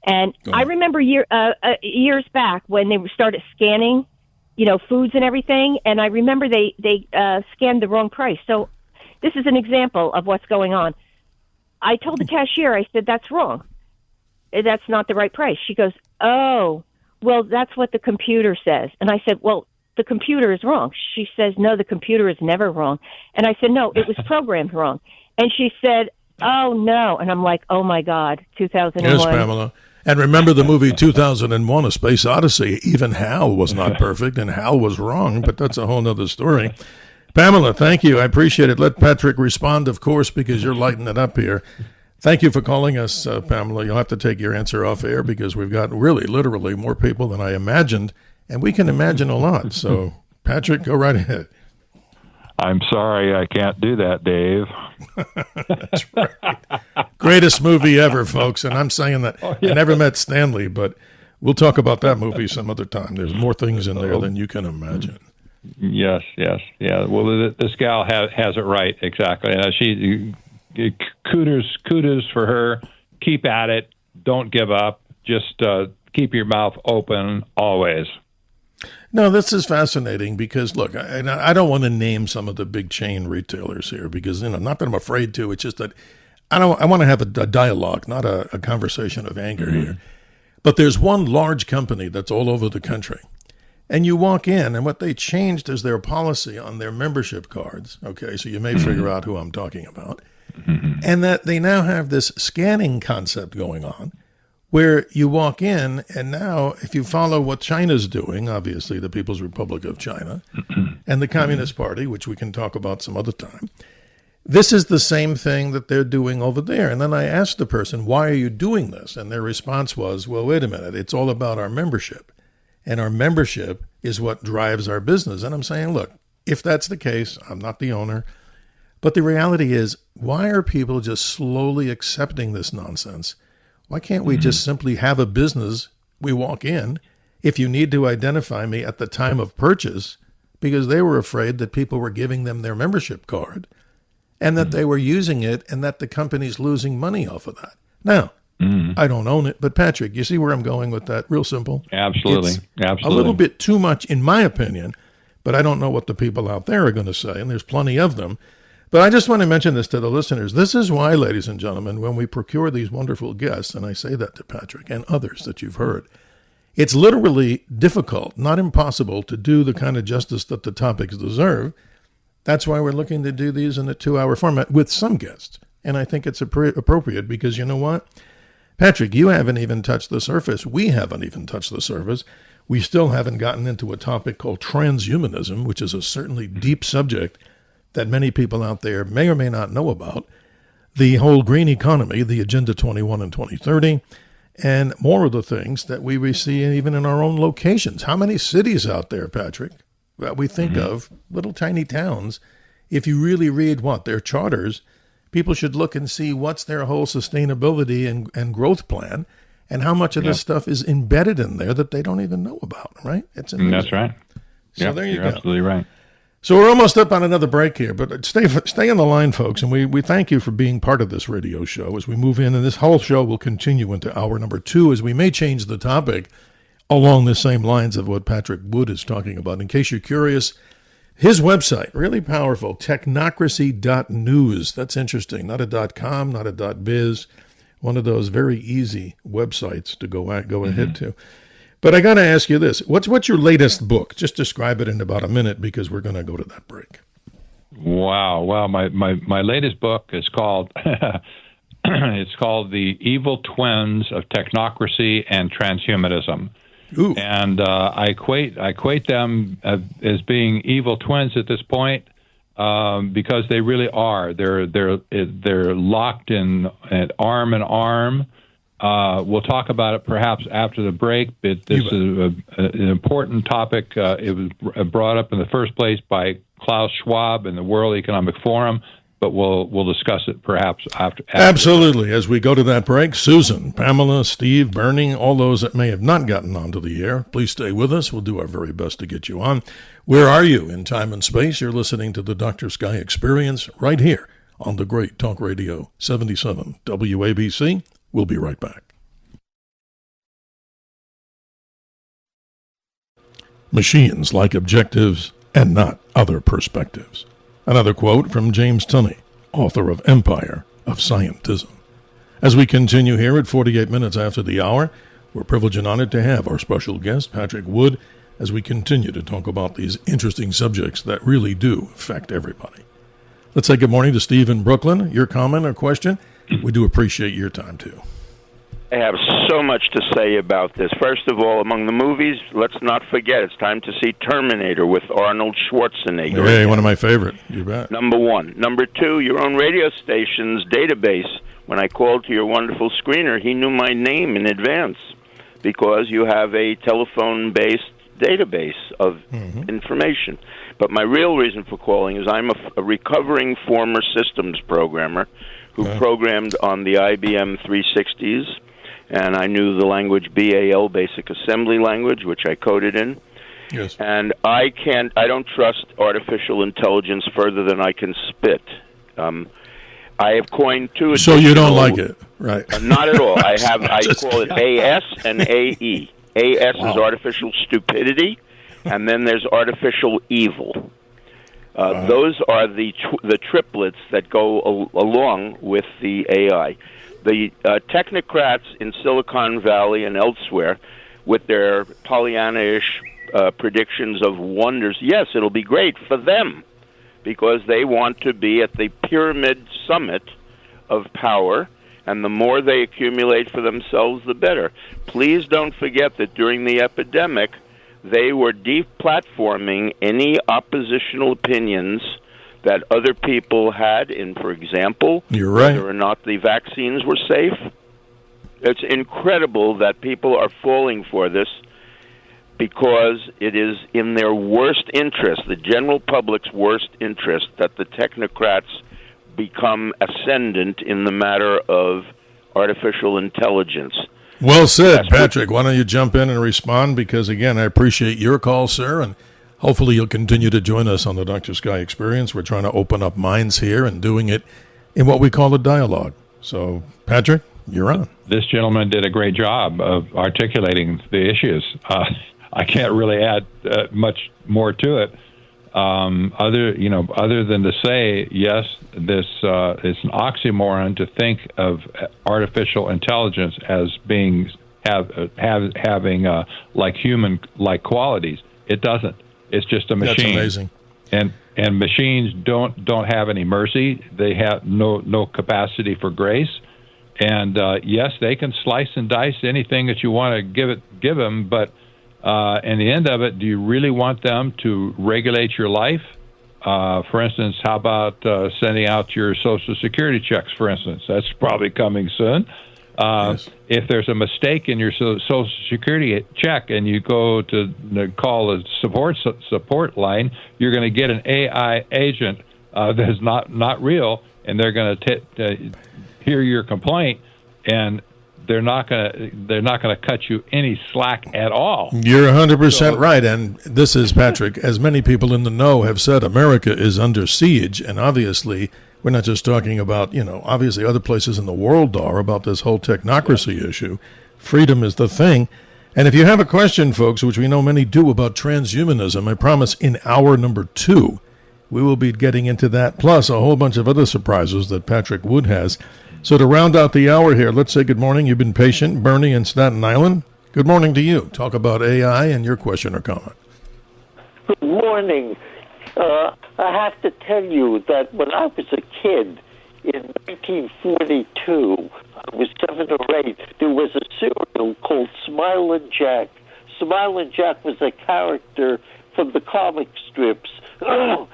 And I remember years back when they started scanning, foods and everything. And I remember they scanned the wrong price. So this is an example of what's going on. I told the cashier, I said, that's wrong. That's not the right price. She goes, oh, well, that's what the computer says. And I said, well, the computer is wrong. She says, no, the computer is never wrong. And I said, no, it was programmed wrong. And she said, oh, no. And I'm like, oh, my God, 2001. Yes, Pamela. And remember the movie 2001, A Space Odyssey. Even Hal was not perfect, and Hal was wrong, but that's a whole other story. Pamela, thank you. I appreciate it. Let Patrick respond, of course, because you're lighting it up here. Thank you for calling us, Pamela. You'll have to take your answer off air because we've got really, literally more people than I imagined, and we can imagine a lot. So, Patrick, go right ahead. I'm sorry, I can't do that, Dave. That's right. Greatest movie ever, folks. And I'm saying that I never met Stanley, but we'll talk about that movie some other time. There's more things in there than you can imagine. Yes. Well, this gal has it right, exactly. Kudos for her. Keep at it. Don't give up. Just keep your mouth open always. No, this is fascinating because, look, I don't want to name some of the big chain retailers here because, not that I'm afraid to. It's just that I want to have a dialogue, not a conversation of anger here. But there's one large company that's all over the country. And you walk in, and what they changed is their policy on their membership cards. Okay, so you may figure out who I'm talking about. And that they now have this scanning concept going on where you walk in, and now if you follow what China's doing, obviously the People's Republic of China and the Communist Party, which we can talk about some other time, this is the same thing that they're doing over there. And then I asked the person, why are you doing this? And their response was, well, wait a minute, it's all about our membership. And our membership is what drives our business. And I'm saying, look, if that's the case, I'm not the owner. But the reality is, why are people just slowly accepting this nonsense? Why can't we just simply have a business? We walk in. If you need to identify me at the time of purchase, because they were afraid that people were giving them their membership card and that they were using it and that the company's losing money off of that. Now, I don't own it, but Patrick, you see where I'm going with that? Real simple. Absolutely. It's Absolutely. a little bit too much, in my opinion, but I don't know what the people out there are going to say, and there's plenty of them. But I just want to mention this to the listeners. This is why, ladies and gentlemen, when we procure these wonderful guests, and I say that to Patrick and others that you've heard, it's literally difficult, not impossible, to do the kind of justice that the topics deserve. That's why we're looking to do these in a 2-hour format with some guests. And I think it's appropriate because you know what? Patrick, you haven't even touched the surface. We haven't even touched the surface. We still haven't gotten into a topic called transhumanism, which is a certainly deep subject that many people out there may or may not know about. The whole green economy, the Agenda 21 and 2030, and more of the things that we see even in our own locations. How many cities out there, Patrick, that we think of, little tiny towns, if you really read their charters, people should look and see what's their whole sustainability and growth plan and how much of this stuff is embedded in there that they don't even know about, right? It's amazing. That's right. So there you you're go. absolutely right. So we're almost up on another break here, but stay on the line, folks, and we thank you for being part of this radio show as we move in, and this whole show will continue into hour number 2 as we may change the topic along the same lines of what Patrick Wood is talking about. In case you're curious, his website, really powerful, technocracy.news. That's interesting. Not a .com, not a .biz, one of those very easy websites to go ahead to. But I got to ask you this. What's your latest book? Just describe it in about a minute because we're going to go to that break. Wow. Well, my latest book is called it's called The Evil Twins of Technocracy and Transhumanism. Ooh. And I equate them as being evil twins at this point because they really are. They're locked in arm in arm. We'll talk about it perhaps after the break, but this is an important topic. It was brought up in the first place by Klaus Schwab in the World Economic Forum, but we'll discuss it perhaps after. Absolutely. As we go to that break, Susan, Pamela, Steve, Bernie, all those that may have not gotten onto the air, please stay with us. We'll do our very best to get you on. Where are you in time and space? You're listening to the Dr. Sky Experience right here on the Great Talk Radio 77 WABC. We'll be right back. Machines like objectives and not other perspectives. Another quote from James Tunney, author of Empire of Scientism. As we continue here at 48 minutes after the hour, we're privileged and honored to have our special guest, Patrick Wood, as we continue to talk about these interesting subjects that really do affect everybody. Let's say good morning to Steve in Brooklyn. Your comment or question? We do appreciate your time, too. I have so much to say about this. First of all, among the movies, let's not forget, it's time to see Terminator with Arnold Schwarzenegger. Hey, one of my favorite. You bet. Number one. Number two, your own radio station's database. When I called to your wonderful screener, he knew my name in advance because you have a telephone-based database of information. But my real reason for calling is I'm a recovering former systems programmer who programmed on the IBM 360s, and I knew the language BAL, Basic Assembly Language, which I coded in. Yes. And I don't trust artificial intelligence further than I can spit. I have coined two. So you don't like it, right? Not at all. I call it AS and AE. AS is artificial stupidity, and then there's artificial evil. Those are the triplets that go along with the AI. The technocrats in Silicon Valley and elsewhere, with their Pollyanna-ish predictions of wonders. Yes, it'll be great for them because they want to be at the pyramid summit of power, and the more they accumulate for themselves, the better. Please don't forget that during the epidemic, they were deplatforming any oppositional opinions that other people had in, for example, You're right. whether or not the vaccines were safe. It's incredible that people are falling for this because it is in their worst interest, the general public's worst interest, that the technocrats become ascendant in the matter of artificial intelligence. Well said, Patrick. Why don't you jump in and respond? Because, again, I appreciate your call, sir, and hopefully you'll continue to join us on the Dr. Sky Experience. We're trying to open up minds here and doing it in what we call a dialogue. So, Patrick, you're on. This gentleman did a great job of articulating the issues. I can't really add much more to it, other than to say, yes, this is an oxymoron to think of artificial intelligence as being having like human-like qualities. It doesn't. It's just a machine. That's amazing. And machines don't have any mercy. They have no capacity for grace. And yes, they can slice and dice anything that you want to give them, but in the end of it, do you really want them to regulate your life? For instance, how about sending out your Social Security checks, for instance? That's probably coming soon. Yes. If there's a mistake in your Social Security check and you go to call a support line, you're going to get an AI agent that's not real, and they're going to hear your complaint, and they're not going to cut you any slack at all. You're 100% right, and this is, Patrick, as many people in the know have said, America is under siege, and obviously we're not just talking about, obviously other places in the world are about this whole technocracy issue. Freedom is the thing. And if you have a question, folks, which we know many do about transhumanism, I promise in hour number 2, we will be getting into that, plus a whole bunch of other surprises that Patrick Wood has. So to round out the hour here, let's say good morning. You've been patient. Bernie in Staten Island, good morning to you. Talk about AI and your question or comment. Good morning. I have to tell you that when I was a kid in 1942, I was 7 or 8, there was a serial called Smilin' Jack. Smilin' Jack was a character from the comic strips. A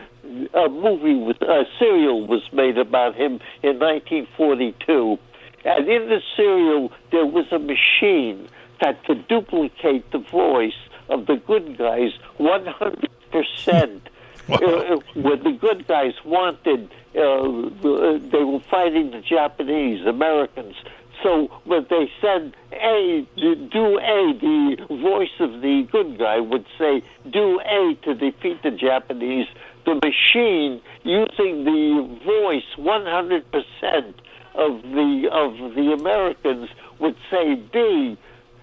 serial was made about him in 1942. And in the serial, there was a machine that could duplicate the voice of the good guys 100%. When the good guys wanted, they were fighting the Japanese, Americans. So when they said, A, do A, the voice of the good guy would say, do A to defeat the Japanese. The machine, using the voice 100% of the Americans, would say B.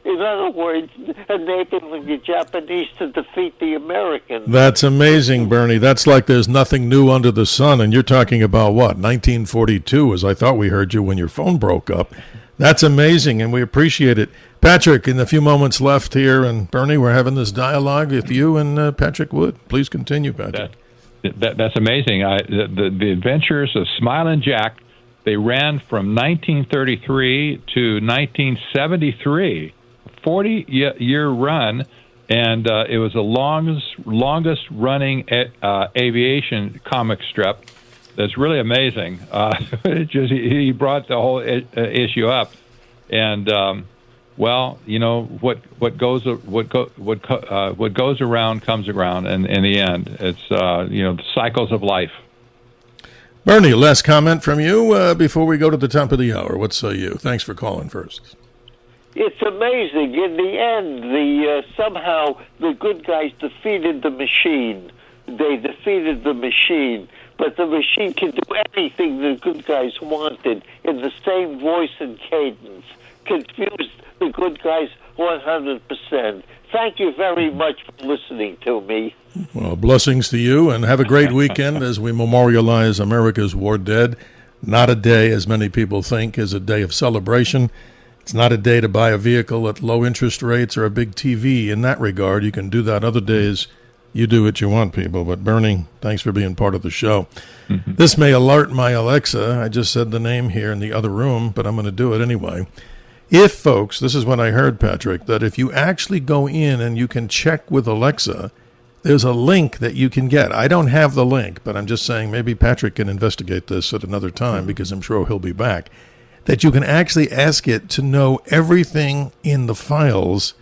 In other words, enabling the Japanese to defeat the Americans. That's amazing, Bernie. That's like there's nothing new under the sun. And you're talking about what, 1942, as I thought we heard you when your phone broke up. That's amazing, and we appreciate it. Patrick, in the few moments left here, and Bernie, we're having this dialogue with you and Patrick Wood. Please continue, Patrick. That's amazing. The adventures of Smilin' Jack, they ran from 1933 to 1973, 40-year run, and it was the longest running aviation comic strip. That's really amazing. He brought the whole issue up, and what goes around comes around, and in the end, it's the cycles of life. Bernie, last comment from you before we go to the top of the hour. What say you? Thanks for calling first. It's amazing. In the end, somehow the good guys defeated the machine. They defeated the machine, but the machine can do anything the good guys wanted in the same voice and cadence. Confused the good guys 100%. Thank you very much for listening to me. Well, blessings to you, and have a great weekend as we memorialize America's war dead. Not a day, as many people think, is a day of celebration. It's not a day to buy a vehicle at low interest rates or a big TV. In that regard, you can do that other days. You do what you want, people. But Bernie, thanks for being part of the show. Mm-hmm. This may alert my Alexa. I just said the name here in the other room, but I'm going to do it anyway. If, folks, this is what I heard, Patrick, that if you actually go in and you can check with Alexa, there's a link that you can get. I don't have the link, but I'm just saying maybe Patrick can investigate this at another time because I'm sure he'll be back, that you can actually ask it to know everything in the files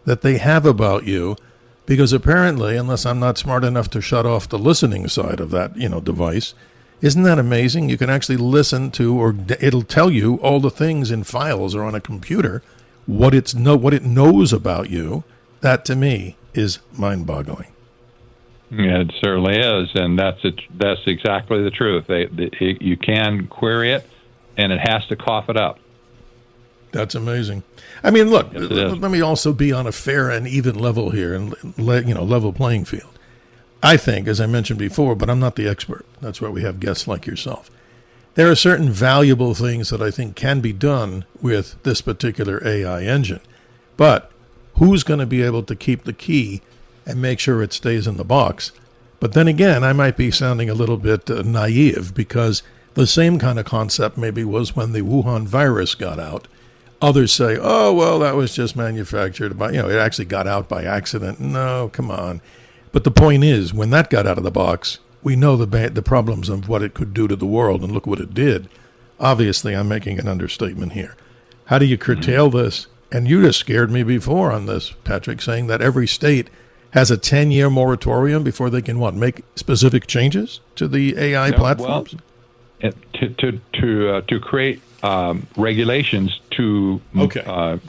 that they have about you, because apparently, unless I'm not smart enough to shut off the listening side of that, device, isn't that amazing? You can actually listen to, or it'll tell you all the things in files or on a computer, what it knows about you. That to me is mind-boggling. Yeah, it certainly is, and that's exactly the truth. You can query it, and it has to cough it up. That's amazing. I mean, look, yes, let me also be on a fair and even level here, and level playing field. I think, as I mentioned before, but I'm not the expert. That's why we have guests like yourself. There are certain valuable things that I think can be done with this particular AI engine. But who's going to be able to keep the key and make sure it stays in the box? But then again, I might be sounding a little bit naive, because the same kind of concept maybe was when the Wuhan virus got out. Others say, oh, well, that was just manufactured by, it actually got out by accident. No, come on. But the point is, when that got out of the box, we know the problems of what it could do to the world, and look what it did. Obviously, I'm making an understatement here. How do you curtail this? And you just scared me before on this, Patrick, saying that every state has a 10-year moratorium before they can, make specific changes to the AI platforms? Well, to create regulations to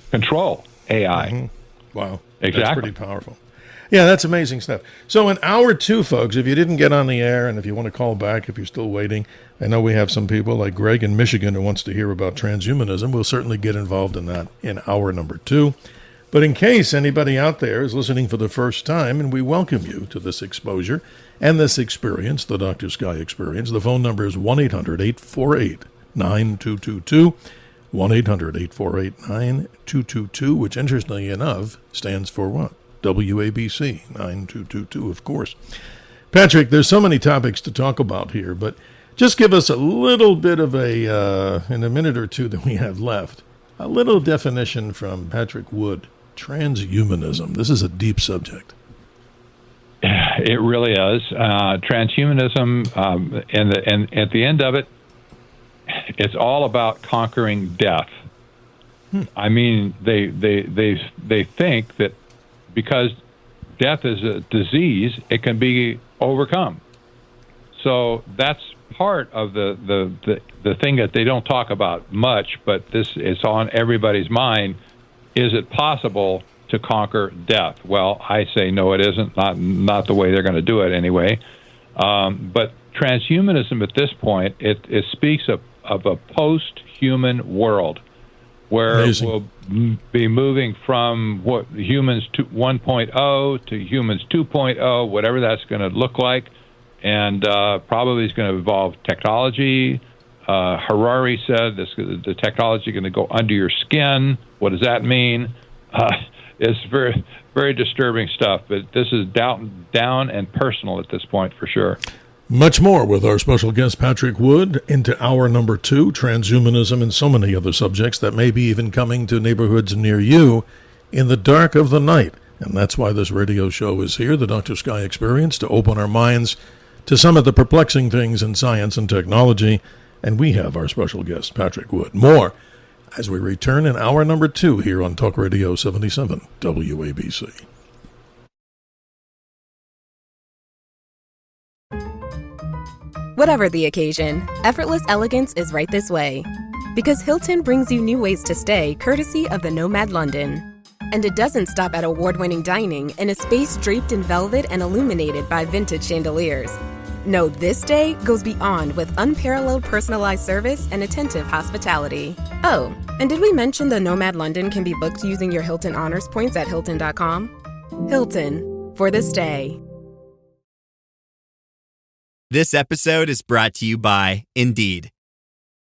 control AI. Mm-hmm. Wow. Exactly. That's pretty powerful. Yeah, that's amazing stuff. So in hour 2, folks, if you didn't get on the air and if you want to call back, if you're still waiting, I know we have some people like Greg in Michigan who wants to hear about transhumanism. We'll certainly get involved in that in hour number 2. But in case anybody out there is listening for the first time, and we welcome you to this exposure and this experience, the Dr. Sky experience, the phone number is 1-800-848-9222, 1-800-848-9222, which interestingly enough stands for what? WABC 9222, of course. Patrick, there's so many topics to talk about here, but just give us a little bit of in a minute or two that we have left, a little definition from Patrick Wood. Transhumanism. This is a deep subject. It really is. Transhumanism, and at the end of it, it's all about conquering death. I mean, they think that because death is a disease, it can be overcome. So that's part of the thing that they don't talk about much, but this is on everybody's mind. Is it possible to conquer death? Well, I say no, it isn't. Not the way they're going to do it anyway. But transhumanism at this point, it speaks of a post-human world where we'll be moving from what humans 1.0 to humans 2.0, whatever that's going to look like, and probably is going to involve technology. Harari said the technology is going to go under your skin. What does that mean? It's very, very disturbing stuff, but this is down and personal at this point for sure. Much more with our special guest, Patrick Wood, into hour number 2, transhumanism and so many other subjects that may be even coming to neighborhoods near you in the dark of the night. And that's why this radio show is here, the Dr. Sky Experience, to open our minds to some of the perplexing things in science and technology. And we have our special guest, Patrick Wood. More as we return in hour number 2 here on Talk Radio 77 WABC. Whatever the occasion, effortless elegance is right this way. Because Hilton brings you new ways to stay courtesy of the Nomad London. And it doesn't stop at award-winning dining in a space draped in velvet and illuminated by vintage chandeliers. No, this day goes beyond with unparalleled personalized service and attentive hospitality. Oh, and did we mention the Nomad London can be booked using your Hilton Honors points at Hilton.com? Hilton, for the stay. This episode is brought to you by Indeed.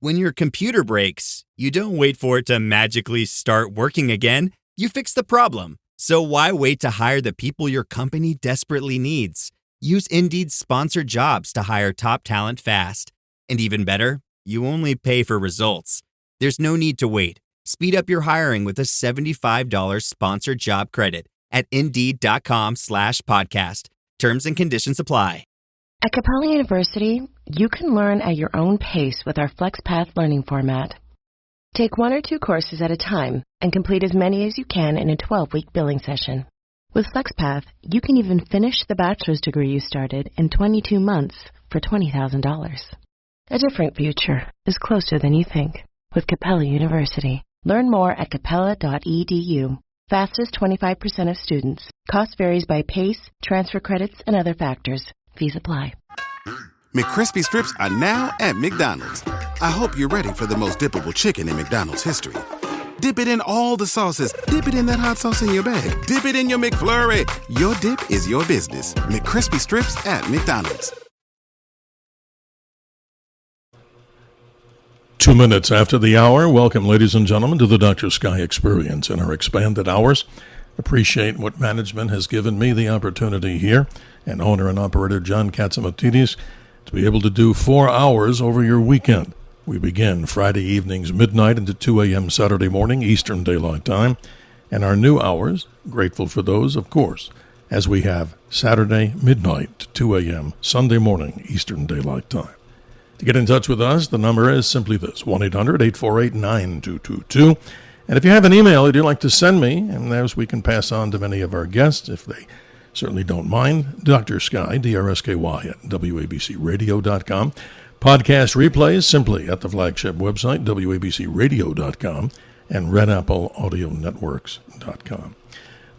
When your computer breaks, you don't wait for it to magically start working again. You fix the problem. So why wait to hire the people your company desperately needs? Use Indeed's sponsored jobs to hire top talent fast. And even better, you only pay for results. There's no need to wait. Speed up your hiring with a $75 sponsored job credit at Indeed.com/podcast. Terms and conditions apply. At Capella University, you can learn at your own pace with our FlexPath learning format. Take 1 or 2 courses at a time and complete as many as you can in a 12-week billing session. With FlexPath, you can even finish the bachelor's degree you started in 22 months for $20,000. A different future is closer than you think with Capella University. Learn more at capella.edu. Fastest 25% of students. Cost varies by pace, transfer credits, and other factors. Fees apply. McCrispy strips are now at McDonald's. I hope you're ready for the most dippable chicken in McDonald's history. Dip it in all the sauces. Dip it in that hot sauce in your bag. Dip it in your McFlurry. Your dip is your business. McCrispy strips at McDonald's. 2 minutes after the hour. Welcome, ladies and gentlemen, to the Dr. Sky Experience in our expanded hours. Appreciate what management has given me the opportunity here, and owner and operator John Katzimatidis, to be able to do 4 hours over your weekend. We begin Friday evenings midnight into 2 a.m. Saturday morning Eastern Daylight Time, and our new hours, grateful for those, of course, as we have Saturday midnight to 2 a.m. Sunday morning Eastern Daylight Time. To get in touch with us, the number is simply this, 1-800-848-9222. And if you have an email that you'd like to send me, and as we can pass on to many of our guests, if they certainly don't mind, Dr. Sky, DRSKY, at WABCRadio.com. Podcast replays simply at the flagship website, WABCRadio.com, and RedAppleAudioNetworks.com.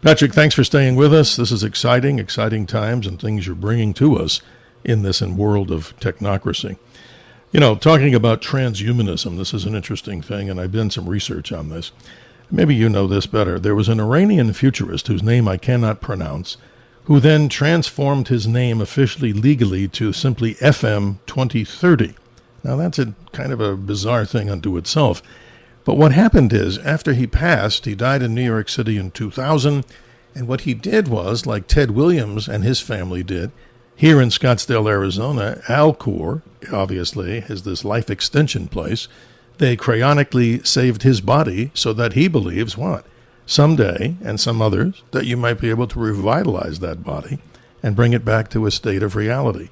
Patrick, thanks for staying with us. This is exciting times and things you're bringing to us in this world of technocracy. You know, talking about transhumanism, this is an interesting thing, and I've done some research on this. Maybe you know this better. There was an Iranian futurist whose name I cannot pronounce, who then transformed his name officially legally to simply FM 2030. Now, that's a kind of a bizarre thing unto itself. But what happened is, after he passed, he died in New York City in 2000, and what he did was, like Ted Williams and his family did, here in Scottsdale, Arizona, Alcor, obviously, is this life extension place. They cryonically saved his body so that he believes what? Someday, and some others, that you might be able to revitalize that body and bring it back to a state of reality.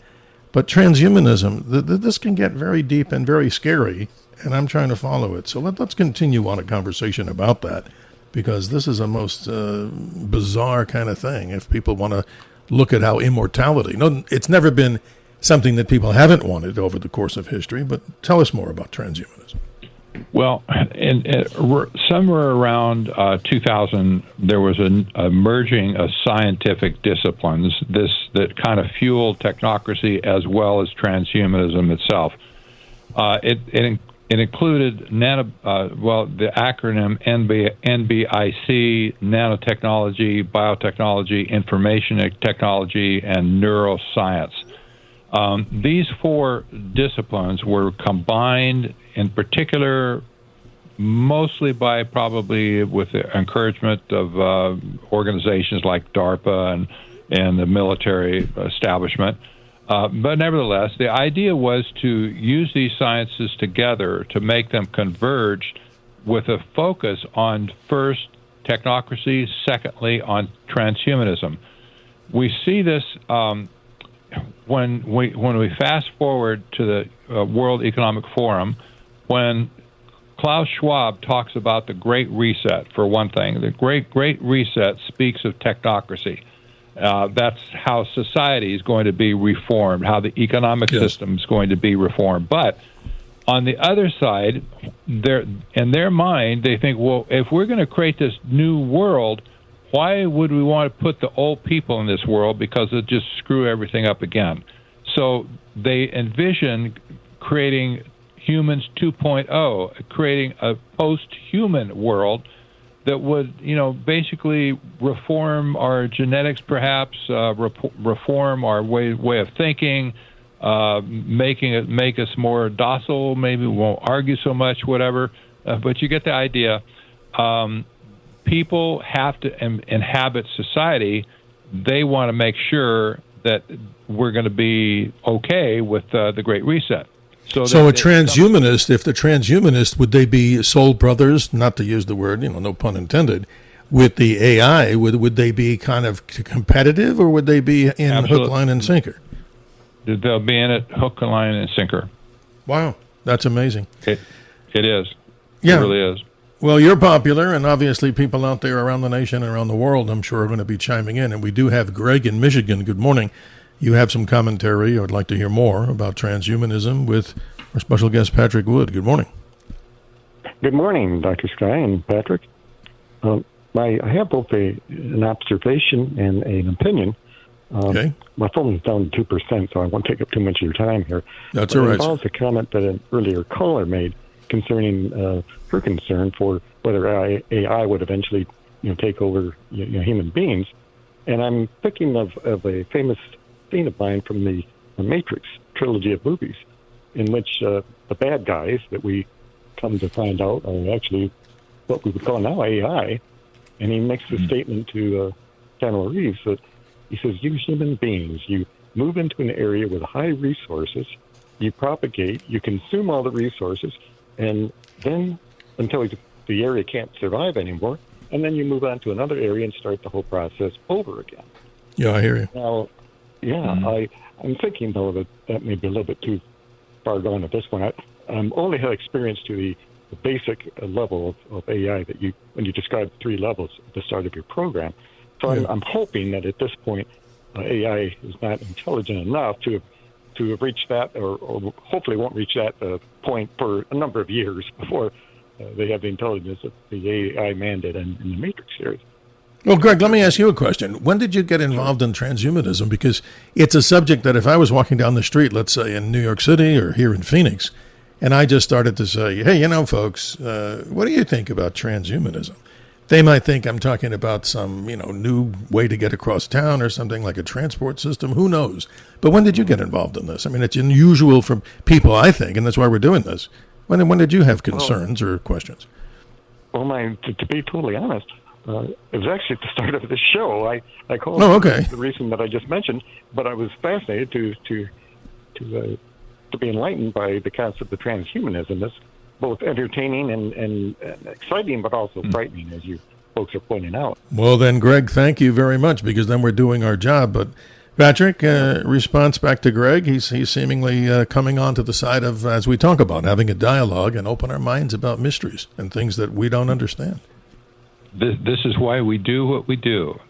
But transhumanism, this can get very deep and very scary, and I'm trying to follow it. So let's continue on a conversation about that, because this is a most bizarre kind of thing. If people want to look at how immortality, no, it's never been something that people haven't wanted over the course of history, but tell us more about transhumanism. Well, somewhere around 2000, there was a merging of scientific disciplines that kind of fueled technocracy as well as transhumanism itself. It included the acronym NBIC, nanotechnology, biotechnology, information technology, and neuroscience. These 4 disciplines were combined, in particular, mostly probably with the encouragement of organizations like DARPA and the military establishment. But nevertheless, the idea was to use these sciences together to make them converge with a focus on, first, technocracy, secondly, on transhumanism. We see this when we fast forward to the World Economic Forum, when Klaus Schwab talks about the Great Reset, for one thing. The Great Reset speaks of technocracy. That's how society is going to be reformed, how the economic system is going to be reformed. But on the other side, in their mind, they think, well, if we're going to create this new world, why would we want to put the old people in this world? Because it'll just screw everything up again. So they envision creating humans 2.0, creating a post-human world that would, basically reform our genetics, perhaps reform our way of thinking, make us more docile. Maybe we won't argue so much, whatever. But you get the idea. People have to inhabit society. They want to make sure that we're going to be okay with the Great Reset. So a transhumanist, if the transhumanist, would they be soul brothers, not to use the word, no pun intended, with the AI? Would they be kind of competitive, or would they be in Absolutely. hook, line, and sinker? They'll be in it hook, line, and sinker. Wow, that's amazing. It is. Yeah. It really is. Well, you're popular, and obviously people out there around the nation and around the world, I'm sure, are going to be chiming in. And we do have Greg in Michigan. Good morning. You have some commentary. I would like to hear more about transhumanism with our special guest, Patrick Wood. Good morning. Good morning, Dr. Sky and Patrick. I have both an observation and an opinion. Okay. My phone is down to 2%, so I won't take up too much of your time here. That's all right. It involves a comment that an earlier caller made concerning her concern for whether AI would eventually, take over human beings. And I'm thinking of a famous scene of mine from the Matrix trilogy of movies, in which the bad guys that we come to find out are actually what we would call now AI. And he makes the statement to Keanu Reeves that he says, "You human beings, you move into an area with high resources, you propagate, you consume all the resources, and then until the area can't survive anymore, and then you move on to another area and start the whole process over again." Yeah, I hear you. Now, I'm thinking, though, that may be a little bit too far gone at this point. I only have experience to the basic level of AI that when you described 3 levels at the start of your program. So I'm hoping that at this point, AI is not intelligent enough to have reached that, or hopefully won't reach that point for a number of years before they have the intelligence that the AI man did in the Matrix series. Well, Greg, let me ask you a question. When did you get involved in transhumanism? Because it's a subject that if I was walking down the street, let's say in New York City or here in Phoenix, and I just started to say, hey, folks, what do you think about transhumanism? They might think I'm talking about some, new way to get across town or something like a transport system. Who knows? But when did you get involved in this? I mean, it's unusual for people, I think, and that's why we're doing this. When did you have concerns or questions? Well, to be totally honest, it was actually at the start of the show. I called the reason that I just mentioned, but I was fascinated to be enlightened by the concept of transhumanism. It's both entertaining and exciting, but also frightening, as you folks are pointing out. Well, then, Greg, thank you very much, because then we're doing our job. But Patrick, response back to Greg, he's seemingly coming on to the side of, as we talk about, having a dialogue and open our minds about mysteries and things that we don't understand. This is why we do what we do,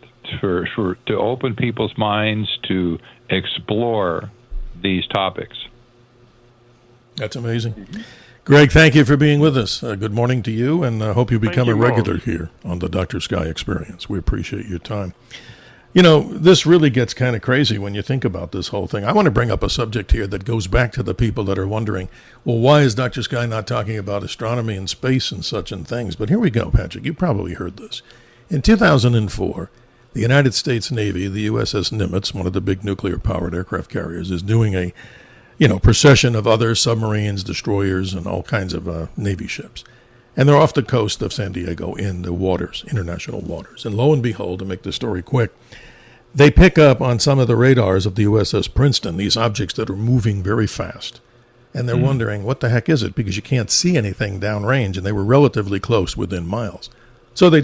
to open people's minds to explore these topics. That's amazing. Greg, thank you for being with us. Good morning to you, and I hope you become a regular here on the Dr. Sky Experience. We appreciate your time. This really gets kind of crazy when you think about this whole thing. I want to bring up a subject here that goes back to the people that are wondering, well, why is Dr. Sky not talking about astronomy and space and such and things? But here we go, Patrick. You probably heard this. In 2004, the United States Navy, the USS Nimitz, one of the big nuclear-powered aircraft carriers, is doing a procession of other submarines, destroyers, and all kinds of Navy ships. And they're off the coast of San Diego in the waters, international waters. And lo and behold, to make the story quick, they pick up on some of the radars of the USS Princeton, these objects that are moving very fast. And they're wondering, what the heck is it? Because you can't see anything downrange, and they were relatively close, within miles. So they,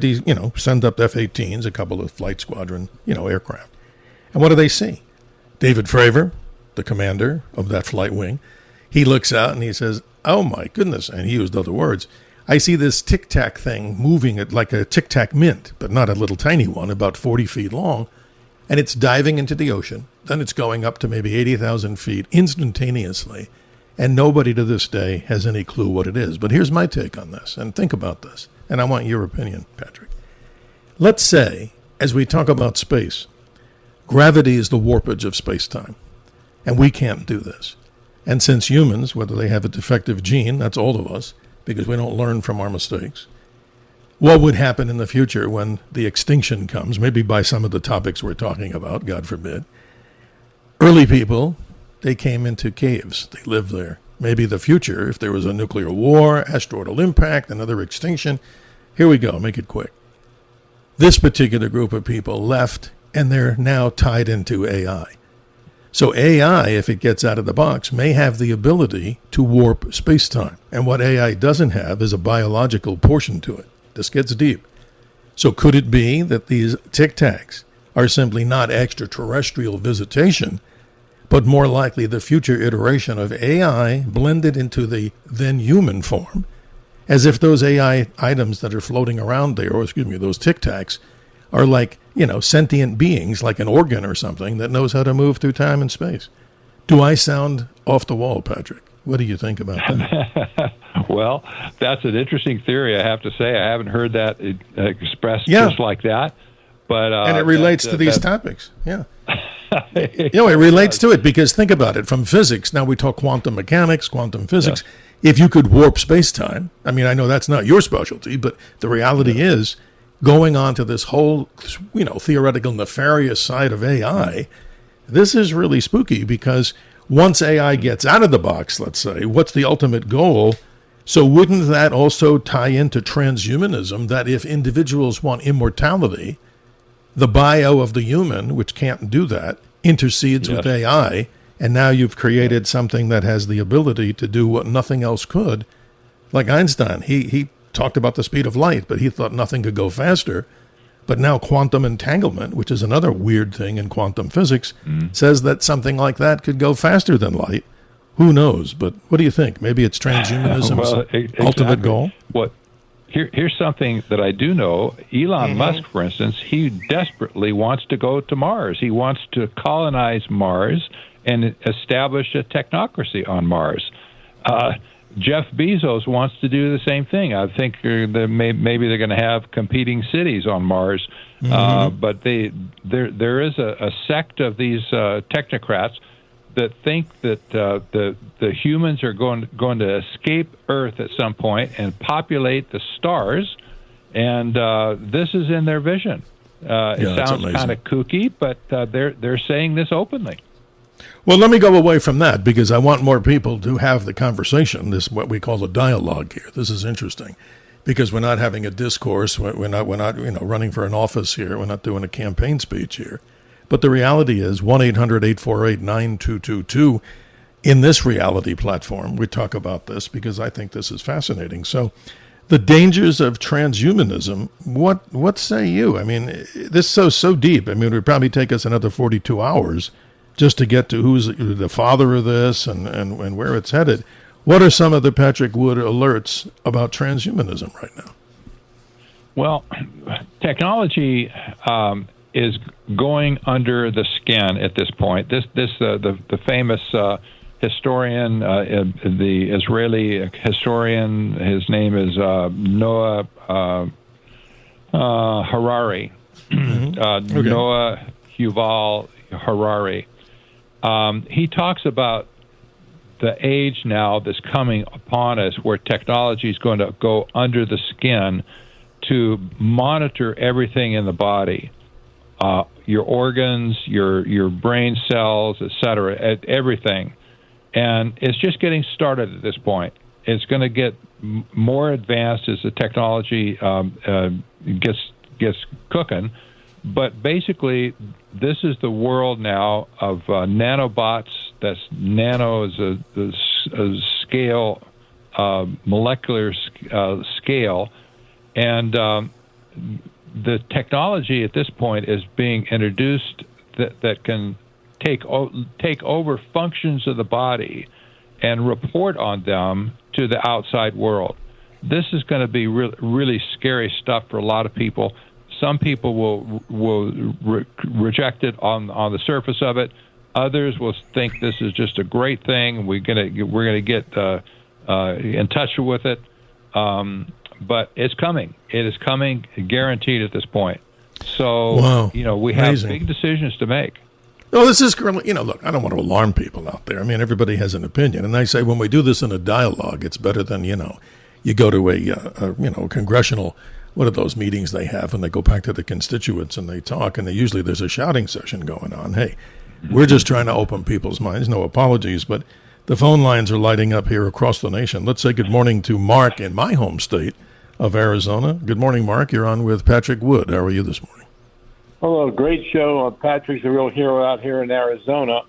send up F-18s, a couple of flight squadron, aircraft. And what do they see? David Fravor, the commander of that flight wing, he looks out and he says, oh my goodness, and he used other words, I see this tic-tac thing moving it like a tic-tac mint, but not a little tiny one, about 40 feet long, and it's diving into the ocean. Then it's going up to maybe 80,000 feet instantaneously, and nobody to this day has any clue what it is. But here's my take on this, and think about this, and I want your opinion, Patrick. Let's say, as we talk about space, gravity is the warpage of space-time, and we can't do this. And since humans, whether they have a defective gene, that's all of us, because we don't learn from our mistakes, what would happen in the future when the extinction comes, maybe by some of the topics we're talking about, God forbid? Early people, they came into caves. They lived there. Maybe the future, if there was a nuclear war, asteroidal impact, another extinction. Here we go, make it quick. This particular group of people left, and they're now tied into AI. So AI, if it gets out of the box, may have the ability to warp space-time. And what AI doesn't have is a biological portion to it. This gets deep. So could it be that these tic-tacs are simply not extraterrestrial visitation, but more likely the future iteration of AI blended into the then human form, as if those AI items that are floating around there, or those tic-tacs, are like, sentient beings, like an organ or something that knows how to move through time and space. Do I sound off the wall, Patrick? What do you think about that? Well, that's an interesting theory, I have to say. I haven't heard that expressed just like that. But and it relates to these topics. Yeah. It relates to it because think about it. From physics, now we talk quantum mechanics, quantum physics. Yes. If you could warp space-time, I mean, I know that's not your specialty, but the reality is going on to this whole, theoretical nefarious side of AI, this is really spooky because once AI gets out of the box, let's say, what's the ultimate goal? So wouldn't that also tie into transhumanism, that if individuals want immortality, the bio of the human, which can't do that, intercedes with AI, and now you've created something that has the ability to do what nothing else could? Like Einstein, he talked about the speed of light, but he thought nothing could go faster. But now quantum entanglement, which is another weird thing in quantum physics, says that something like that could go faster than light. Who knows? But what do you think? Maybe it's transhumanism's ultimate goal? Here's something that I do know. Elon Musk, for instance, he desperately wants to go to Mars. He wants to colonize Mars and establish a technocracy on Mars. Jeff Bezos wants to do the same thing. I think maybe they're going to have competing cities on Mars. But there is a sect of these technocrats that think that the humans are going to escape Earth at some point and populate the stars, and this is in their vision. It sounds kind of kooky, but they're saying this openly. Well, let me go away from that because I want more people to have the conversation. This is what we call a dialogue here. This is interesting because we're not having a discourse. We're not running for an office here. We're not doing a campaign speech here. But the reality is 1-800-848-9222. In this reality platform, we talk about this because I think this is fascinating. So the dangers of transhumanism, what say you? I mean, this is so deep. I mean, it would probably take us another 42 hours just to get to who's the father of this and where it's headed. What are some of the Patrick Wood alerts about transhumanism right now? Well, technology is going under the skin at this point. The famous historian, the Israeli historian, his name is Noah Harari, Noah Yuval Harari. He talks about the age now that's coming upon us where technology is going to go under the skin to monitor everything in the body, your organs, your brain cells, etc., everything. And it's just getting started at this point. It's going to get more advanced as the technology gets cooking. But basically, this is the world now of nanobots. That's nano is a scale, molecular scale, and the technology at this point is being introduced that can take over functions of the body and report on them to the outside world. This is going to be really scary stuff for a lot of people. Some people will reject it on the surface of it. Others will think this is just a great thing. We're gonna get in touch with it. But it's coming. It is coming, guaranteed at this point. So we have big decisions to make. No, this is currently, look, I don't want to alarm people out there. I mean, everybody has an opinion. And I say when we do this in a dialogue, it's better than, you go to a congressional, what are those meetings they have when they go back to the constituents and they talk, and usually there's a shouting session going on. Hey, We're just trying to open people's minds. No apologies, but the phone lines are lighting up here across the nation. Let's say good morning to Mark in my home state of Arizona. Good morning, Mark. You're on with Patrick Wood. How are you this morning? Hello, great show. Patrick's a real hero out here in Arizona.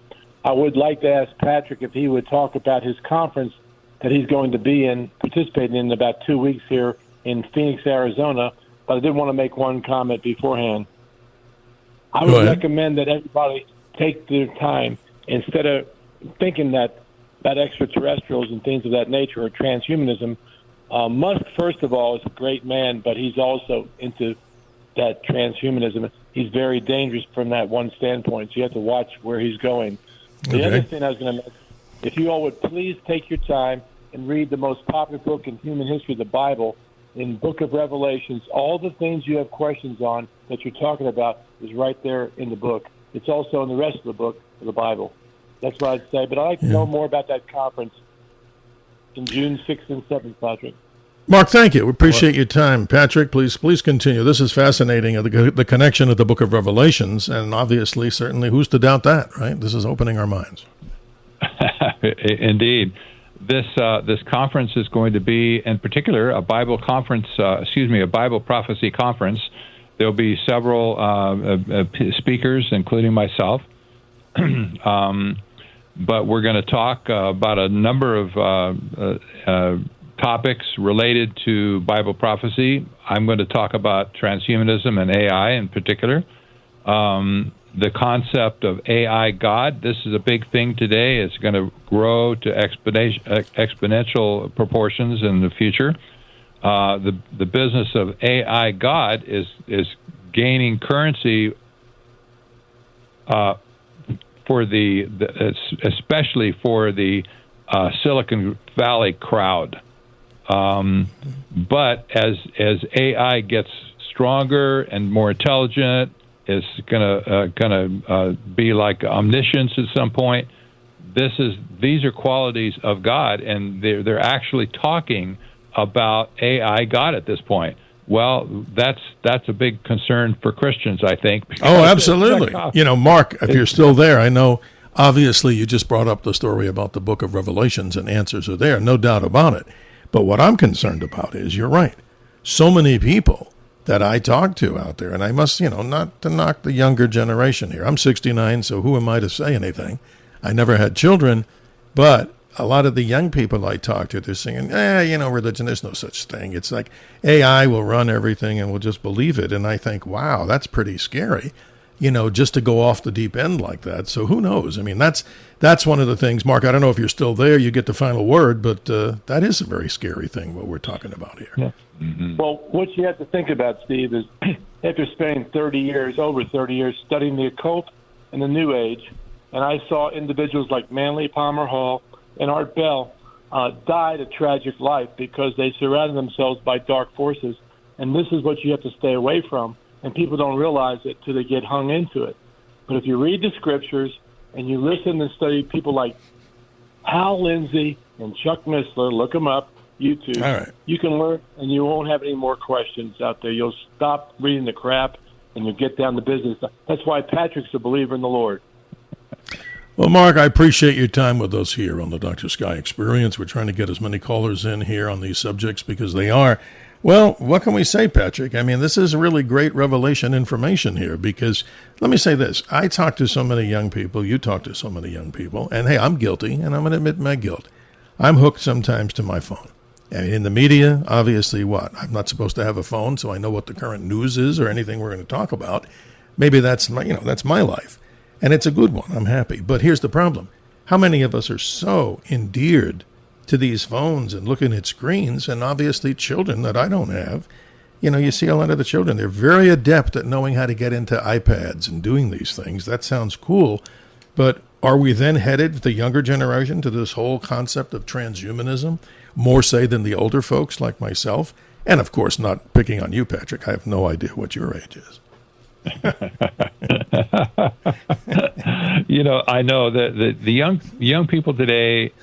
I would like to ask Patrick if he would talk about his conference that he's going to be participating in about 2 weeks here in Phoenix, Arizona. But I did want to make one comment beforehand. I would recommend that everybody take their time instead of thinking that extraterrestrials and things of that nature or transhumanism. Musk, first of all, is a great man, but he's also into that transhumanism. He's very dangerous from that one standpoint, so you have to watch where he's going. The other thing I was going to mention, if you all would please take your time and read the most popular book in human history, the Bible, in Book of Revelations, all the things you have questions on that you're talking about is right there in the book. It's also in the rest of the book of the Bible. That's what I'd say. But I'd like to know more about that conference in June 6th and 7th, Patrick. Mark, thank you. We appreciate your time. Patrick, please continue. This is fascinating, the connection of the Book of Revelations, and obviously, certainly, who's to doubt that, right? This is opening our minds. Indeed. This conference is going to be, in particular, a Bible conference, a Bible prophecy conference. There'll be several speakers, including myself. But we're going to talk about a number of topics related to Bible prophecy. I'm going to talk about transhumanism and AI in particular. The concept of AI God, this is a big thing today. It's going to grow to exponential proportions in the future. The business of AI God is gaining currency for especially for the Silicon Valley crowd. But as AI gets stronger and more intelligent, it's gonna be like omniscience at some point. These are qualities of God, and they're actually talking about AI God at this point. Well, that's a big concern for Christians, I think. Oh, absolutely. Mark, if you're still there, I know obviously you just brought up the story about the Book of Revelations, and answers are there, no doubt about it. But what I'm concerned about is, you're right, so many people that I talk to out there, and I must, not to knock the younger generation here. I'm 69, so who am I to say anything? I never had children, but a lot of the young people I talk to, they're saying, religion, there's no such thing. It's like AI will run everything and we'll just believe it. And I think, wow, that's pretty scary, just to go off the deep end like that. So who knows? I mean, that's one of the things. Mark, I don't know if you're still there, you get the final word, but that is a very scary thing, what we're talking about here. Yeah. Mm-hmm. Well, what you have to think about, Steve, is after spending over 30 years studying the occult and the New Age, and I saw individuals like Manly Palmer Hall and Art Bell died a tragic life because they surrounded themselves by dark forces. And this is what you have to stay away from. And people don't realize it till they get hung into it. But if you read the scriptures and you listen and study people like Hal Lindsey and Chuck Missler, look them up, YouTube, all right, you can learn and you won't have any more questions out there. You'll stop reading the crap and you'll get down to business. That's why Patrick's a believer in the Lord. Well, Mark, I appreciate your time with us here on the Dr. Sky Experience. We're trying to get as many callers in here on these subjects because they are, well, what can we say, Patrick? I mean, this is really great revelation information here because, let me say this, I talk to so many young people, you talk to so many young people, and hey, I'm guilty, and I'm going to admit my guilt. I'm hooked sometimes to my phone. And in the media, obviously what? I'm not supposed to have a phone, so I know what the current news is or anything we're going to talk about. Maybe that's my life. And it's a good one. I'm happy. But here's the problem. How many of us are so endeared to these phones and looking at screens, and obviously children that I don't have? You see a lot of the children. They're very adept at knowing how to get into iPads and doing these things. That sounds cool. But are we then headed, the younger generation, to this whole concept of transhumanism, more say than the older folks like myself? And, of course, not picking on you, Patrick. I have no idea what your age is. I know that the young people today,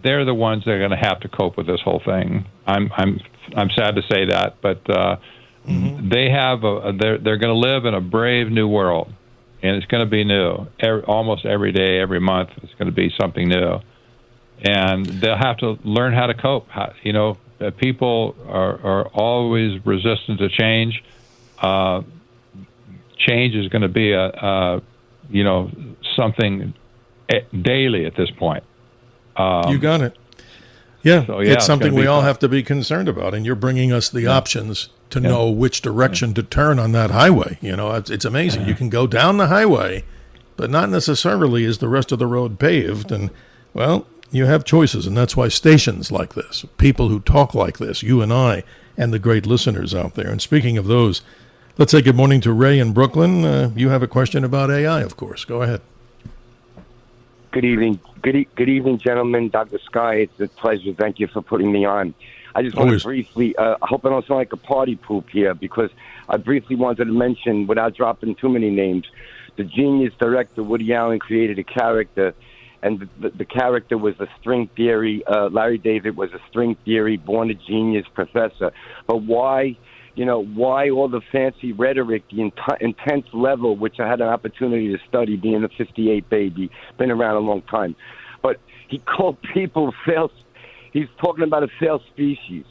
they're the ones that are going to have to cope with this whole thing. I'm sad to say that, but they have they're going to live in a brave new world, and it's going to be new. Almost every day, every month, it's going to be something new. And they'll have to learn how to cope. People are always resistant to change. Change is going to be something daily at this point. You got it. Yeah, so, it's something we all have to be concerned about, and you're bringing us the options to know which direction to turn on that highway. It's amazing. You can go down the highway, but not necessarily is the rest of the road paved. And, well, you have choices, and that's why stations like this, people who talk like this, you and I, and the great listeners out there. And speaking of those, let's say good morning to Ray in Brooklyn. You have a question about AI, of course. Go ahead. Good evening. Good evening, gentlemen. Dr. Sky, it's a pleasure. Thank you for putting me on. I just want to briefly, I hope I don't sound like a party poop here, because I briefly wanted to mention, without dropping too many names, the genius director Woody Allen created a character, and the character was a string theory. Larry David was a string theory, born a genius professor. But why all the fancy rhetoric, the intense level, which I had an opportunity to study, being a 58 baby, been around a long time. But he called people he's talking about a failed species.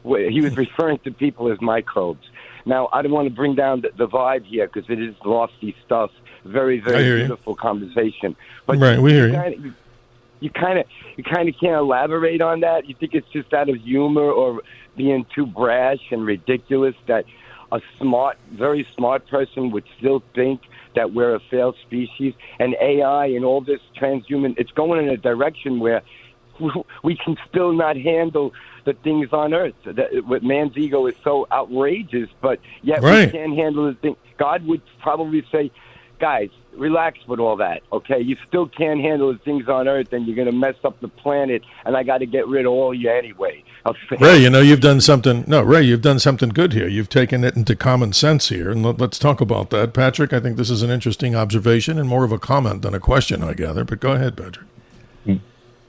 He was referring to people as microbes. Now, I don't want to bring down the vibe here, because it is lofty stuff. Very, very beautiful conversation. But right, we hear you. You kind of can't elaborate on that. You think it's just out of humor or being too brash and ridiculous that a very smart person would still think that we're a failed species? And AI and all this transhuman, it's going in a direction where we can still not handle the things on Earth. Man's ego is so outrageous, but yet we can't handle the thing. God would probably say, guys, relax with all that, okay? You still can't handle the things on Earth, and you're going to mess up the planet, and I got to get rid of all you anyway. Ray, you've done something. No, Ray, you've done something good here. You've taken it into common sense here, and let's talk about that. Patrick, I think this is an interesting observation and more of a comment than a question, I gather. But go ahead, Patrick.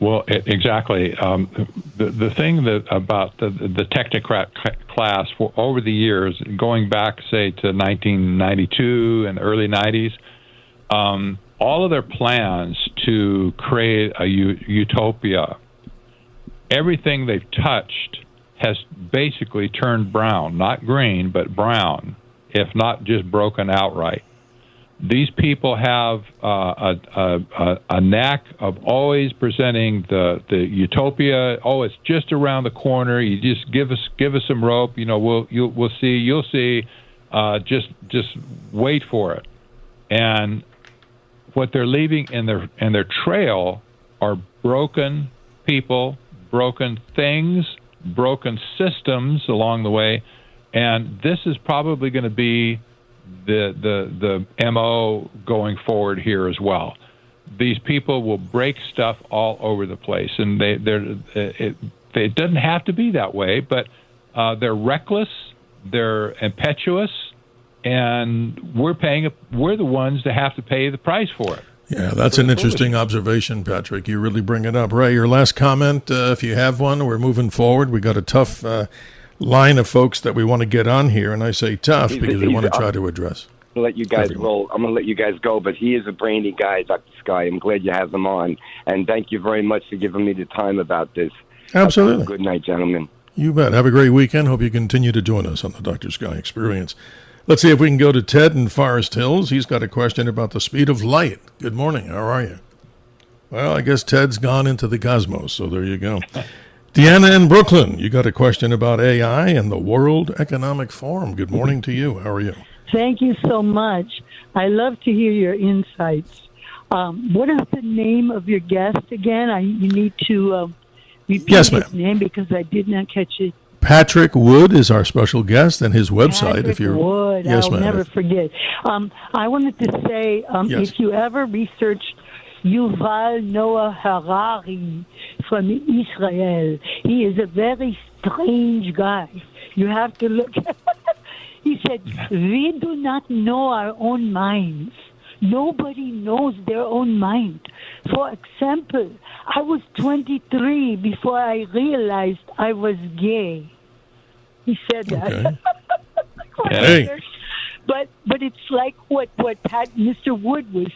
Well, exactly. The thing about the technocrat class for over the years, going back, say, to 1992 and early 90s, all of their plans to create a utopia, everything they've touched has basically turned brown, not green, but brown, if not just broken outright. These people have a knack of always presenting the utopia. Oh, it's just around the corner. You just give us some rope. We'll see. You'll see. Just wait for it. And what they're leaving in their trail are broken people, broken things, broken systems along the way. And this is probably going to be the MO going forward here as well. These people will break stuff all over the place, and it doesn't have to be that way, but they're reckless, they're impetuous, and we're the ones that have to pay the price for it. Yeah, that's an interesting observation, Patrick. You really bring it up. Ray, your last comment, if you have one. We're moving forward. We got a tough line of folks that we want to get on here, and I say tough because we want to try to address. I'm going to let you guys roll. I'm going to let you guys go, but he is a brainy guy, Dr. Sky. I'm glad you have him on, and thank you very much for giving me the time about this. Absolutely. Good night, gentlemen. You bet. Have a great weekend. Hope you continue to join us on the Dr. Sky Experience. Let's see if we can go to Ted in Forest Hills. He's got a question about the speed of light. Good morning. How are you? Well, I guess Ted's gone into the cosmos, so there you go. Deanna in Brooklyn, you got a question about AI and the World Economic Forum. Good morning to you. How are you? Thank you so much. I love to hear your insights. What is the name of your guest again? You need to repeat his name because I did not catch it. Patrick Wood is our special guest, and his website. Patrick Wood. Yes, I'll never forget. I wanted to say, if you ever researched Yuval Noah Harari from Israel, he is a very strange guy. You have to look. He said, we do not know our own minds. Nobody knows their own mind. For example, I was 23 before I realized I was gay. He said that. Okay. Hey. But it's like what Mr. Wood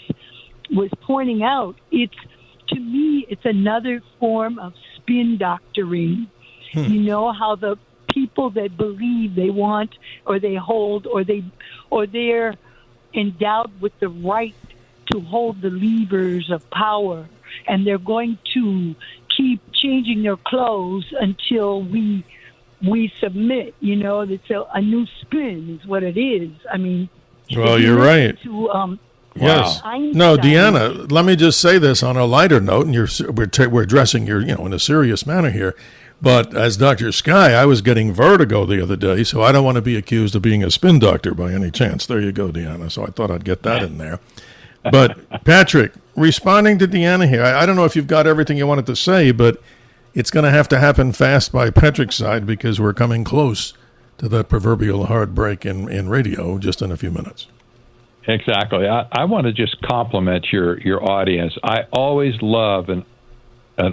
was pointing out. To me, it's another form of spin doctoring. You know how the people that believe they want or they hold or they're endowed with the right to hold the levers of power, and they're going to keep changing their clothes until we submit. You know, it's a new spin is what it is. I mean, well, you're right. Yes. Einstein. No, Deanna, let me just say this on a lighter note, and we're addressing your, in a serious manner here. But as Dr. Sky, I was getting vertigo the other day, so I don't want to be accused of being a spin doctor by any chance. There you go, Deanna. So I thought I'd get that in there. But Patrick, responding to Deanna here, I don't know if you've got everything you wanted to say, but it's going to have to happen fast by Patrick's side because we're coming close to that proverbial hard break in radio just in a few minutes. Exactly. I want to just compliment your audience. I always love an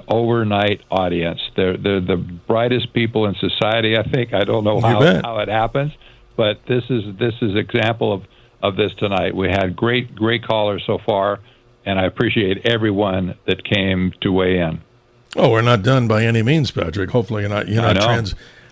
overnight audience. They're the brightest people in society, I think. I don't know how it happens, but this is example of this tonight. We had great callers so far, and I appreciate everyone that came to weigh in. Oh, we're not done by any means, Patrick. Hopefully you're not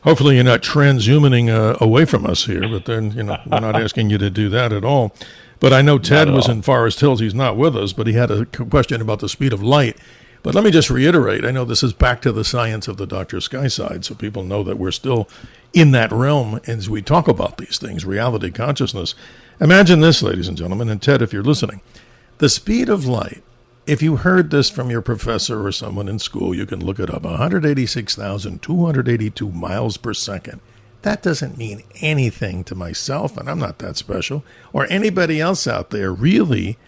hopefully you're not transhumaning away from us here, but then we're not asking you to do that at all. But I know Ted was in Forest Hills. He's not with us, but he had a question about the speed of light. But let me just reiterate, I know this is back to the science of the Dr. Sky side, so people know that we're still in that realm as we talk about these things, reality, consciousness. Imagine this, ladies and gentlemen, and Ted, if you're listening. The speed of light, if you heard this from your professor or someone in school, you can look it up, 186,282 miles per second. That doesn't mean anything to myself, and I'm not that special, or anybody else out there, really.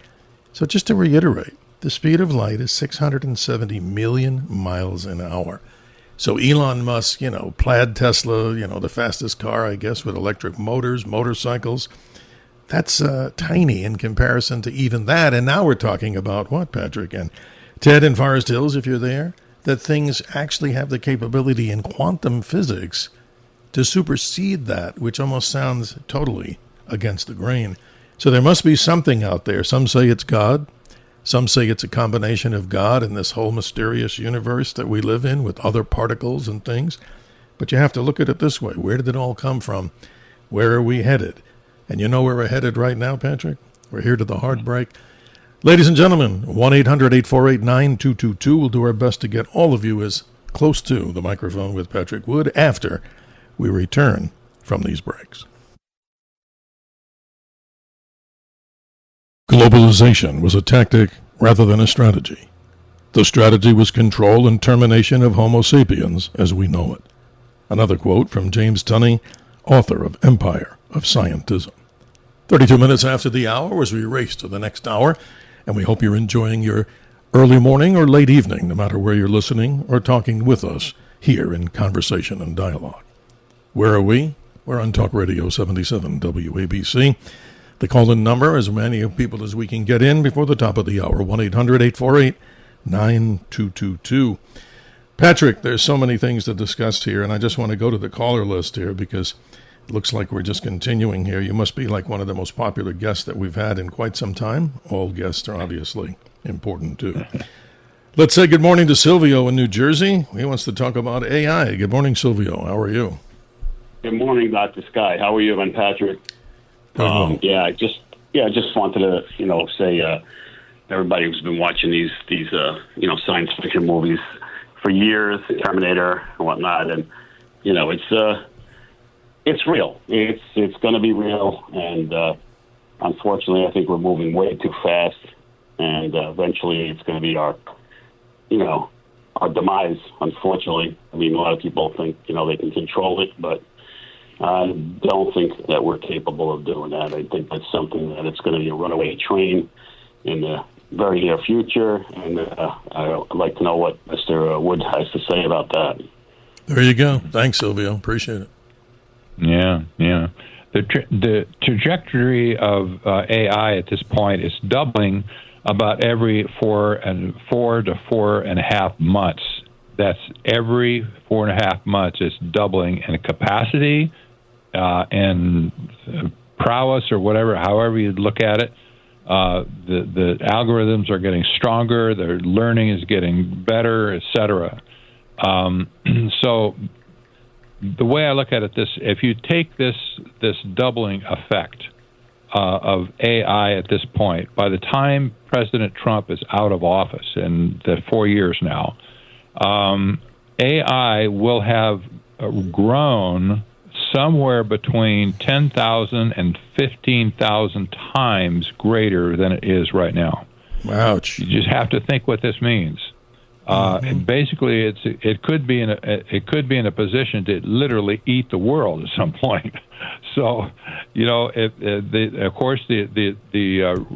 So just to reiterate, the speed of light is 670 million miles an hour. So Elon Musk, Plaid Tesla, the fastest car, I guess, with electric motors, motorcycles, that's tiny in comparison to even that. And now we're talking about what, Patrick? And Ted in Forest Hills, if you're there, that things actually have the capability in quantum physics to supersede that, which almost sounds totally against the grain. So there must be something out there. Some say it's God. Some say it's a combination of God and this whole mysterious universe that we live in with other particles and things. But you have to look at it this way. Where did it all come from? Where are we headed? And you know where we're headed right now, Patrick? We're here to the hard break. Ladies and gentlemen, 1-800-848-9222. We'll do our best to get all of you as close to the microphone with Patrick Wood after we return from these breaks. Globalization was a tactic rather than a strategy. The strategy was control and termination of Homo sapiens as we know it. Another quote from James Tunney, author of Empire of Scientism. 32 minutes after the hour as we race to the next hour, and we hope you're enjoying your early morning or late evening, no matter where you're listening or talking with us here in Conversation and Dialogue. Where are we? We're on Talk Radio 77 WABC. The call-in number, as many people as we can get in before the top of the hour, 1-800-848-9222. Patrick, there's so many things to discuss here, and I just want to go to the caller list here because it looks like we're just continuing here. You must be like one of the most popular guests that we've had in quite some time. All guests are obviously important, too. Let's say good morning to Silvio in New Jersey. He wants to talk about AI. Good morning, Silvio. How are you? Good morning, Dr. Sky. How are you and Patrick? I just wanted to, say everybody who's been watching these science fiction movies for years, Terminator and whatnot, and it's real. It's going to be real, and unfortunately, I think we're moving way too fast, and eventually, it's going to be our demise. Unfortunately, I mean, a lot of people think they can control it, but I don't think that we're capable of doing that. I think that's something that it's going to be a runaway train in the very near future, and I'd like to know what Mr. Wood has to say about that. There you go. Thanks, Silvio. Appreciate it. Yeah. The trajectory of AI at this point is doubling about every 4 to 4.5 months. That's every 4.5 months. It's doubling in capacity and prowess or whatever, however you look at it. The algorithms are getting stronger. Their learning is getting better, etc. So the way I look at it, if you take this doubling effect of AI at this point, by the time President Trump is out of office in the 4 years now, AI will have grown somewhere between 10,000 and 15,000 times greater than it is right now. Ouch! You just have to think what this means. And basically, it could be in a position to literally eat the world at some point. So, of course, the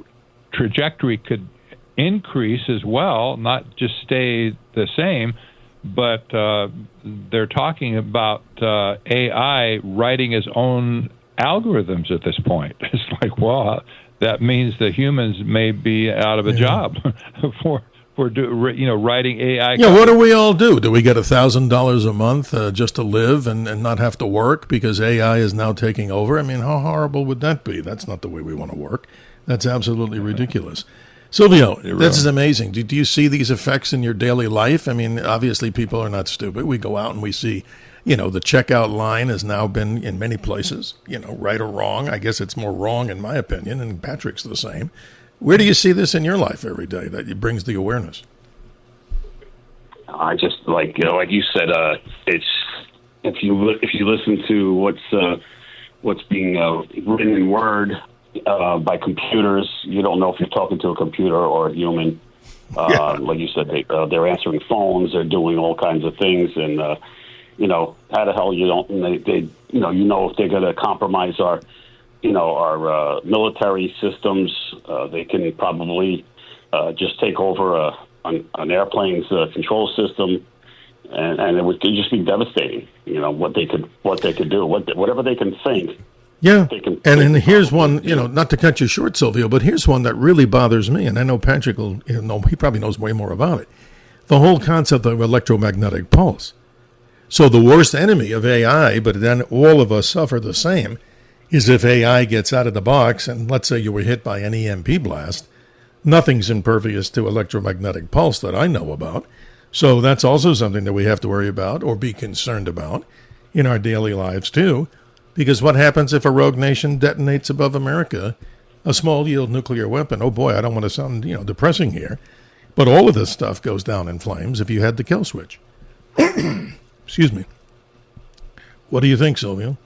trajectory could increase as well, not just stay the same. But they're talking about AI writing its own algorithms at this point. It's like, well, that means the humans may be out of a job for writing AI. Yeah, what do we all do? Do we get $1,000 a month just to live and not have to work because AI is now taking over? I mean, how horrible would that be? That's not the way we want to work. That's absolutely ridiculous. Silvio, this is amazing. Do you see these effects in your daily life? I mean, obviously people are not stupid. We go out and we see, the checkout line has now been in many places, right or wrong. I guess it's more wrong in my opinion, and Patrick's the same. Where do you see this in your life every day that it brings the awareness? I just like you said, it's if you listen to what's being written in Word by computers, you don't know if you're talking to a computer or a human. Like you said, they're answering phones, they're doing all kinds of things, and how the hell you don't? They if they're going to compromise our military systems, they can probably just take over an airplane's control system, and it would just be devastating. What they could do, whatever they can think. Yeah, and here's one, not to cut you short, Silvio, but here's one that really bothers me, and I know Patrick will know, he probably knows way more about it. The whole concept of electromagnetic pulse. So the worst enemy of AI, but then all of us suffer the same, is if AI gets out of the box, and let's say you were hit by an EMP blast, nothing's impervious to electromagnetic pulse that I know about. So that's also something that we have to worry about or be concerned about in our daily lives too. Because what happens if a rogue nation detonates above America a small-yield nuclear weapon? Oh boy, I don't want to sound depressing here, but all of this stuff goes down in flames if you had the kill switch. Excuse me. What do you think, Silvio?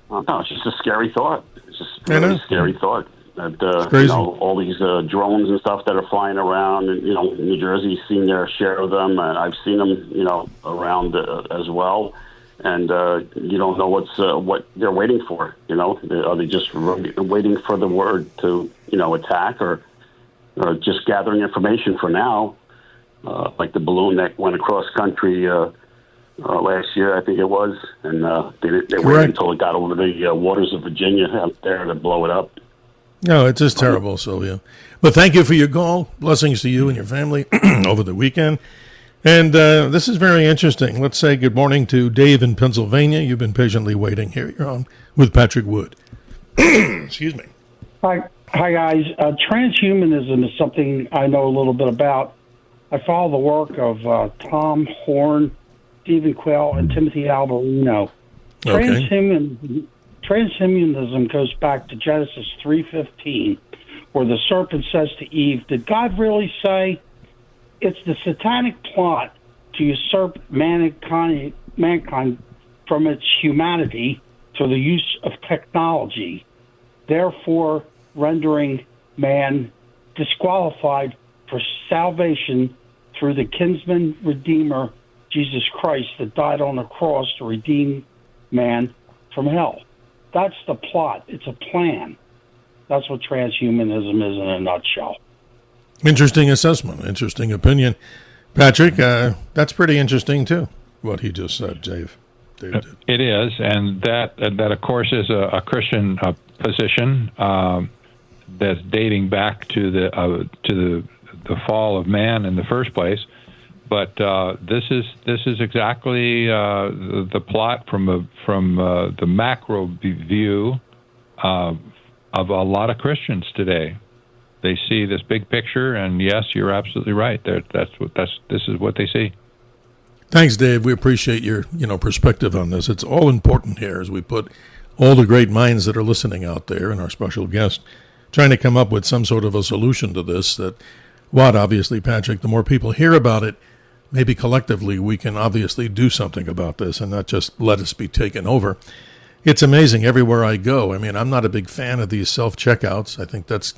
Well, no, it's just a scary thought. It's just a very scary thought. That all these drones and stuff that are flying around, and New Jersey's seen their share of them, and I've seen them, around as well. And you don't know what they're waiting for. Are they just waiting for the word to attack, or just gathering information for now? Like the balloon that went across country last year, I think it was, and they waited until it got over the waters of Virginia out there to blow it up. No, it's just terrible, Silvio. But thank you for your call. Blessings to you and your family over the weekend. And this is very interesting. Let's say good morning to Dave in Pennsylvania. You've been patiently waiting. Here you're on with Patrick Wood. Excuse me. Hi guys. Transhumanism is something I know a little bit about. I follow the work of Tom Horn, Stephen Quayle, and Timothy Alberino. Okay. Transhumanism goes back to Genesis 3:15, where the serpent says to Eve, "Did God really say?" It's the satanic plot to usurp mankind from its humanity through the use of technology, therefore rendering man disqualified for salvation through the kinsman redeemer, Jesus Christ, that died on the cross to redeem man from hell. That's the plot. It's a plan. That's what transhumanism is in a nutshell. Interesting assessment, interesting opinion. Patrick, that's pretty interesting, too, what he just said, Dave. It is, and that of course, is a Christian position that's dating back to the fall of man in the first place. But this is exactly the plot from the macro view of a lot of Christians today. They see this big picture, and yes, you're absolutely right. This is what they see. Thanks, Dave. We appreciate your perspective on this. It's all important here as we put all the great minds that are listening out there and our special guest trying to come up with some sort of a solution to this. Obviously, Patrick, the more people hear about it, maybe collectively we can obviously do something about this and not just let us be taken over. It's amazing everywhere I go. I mean, I'm not a big fan of these self-checkouts. I think that's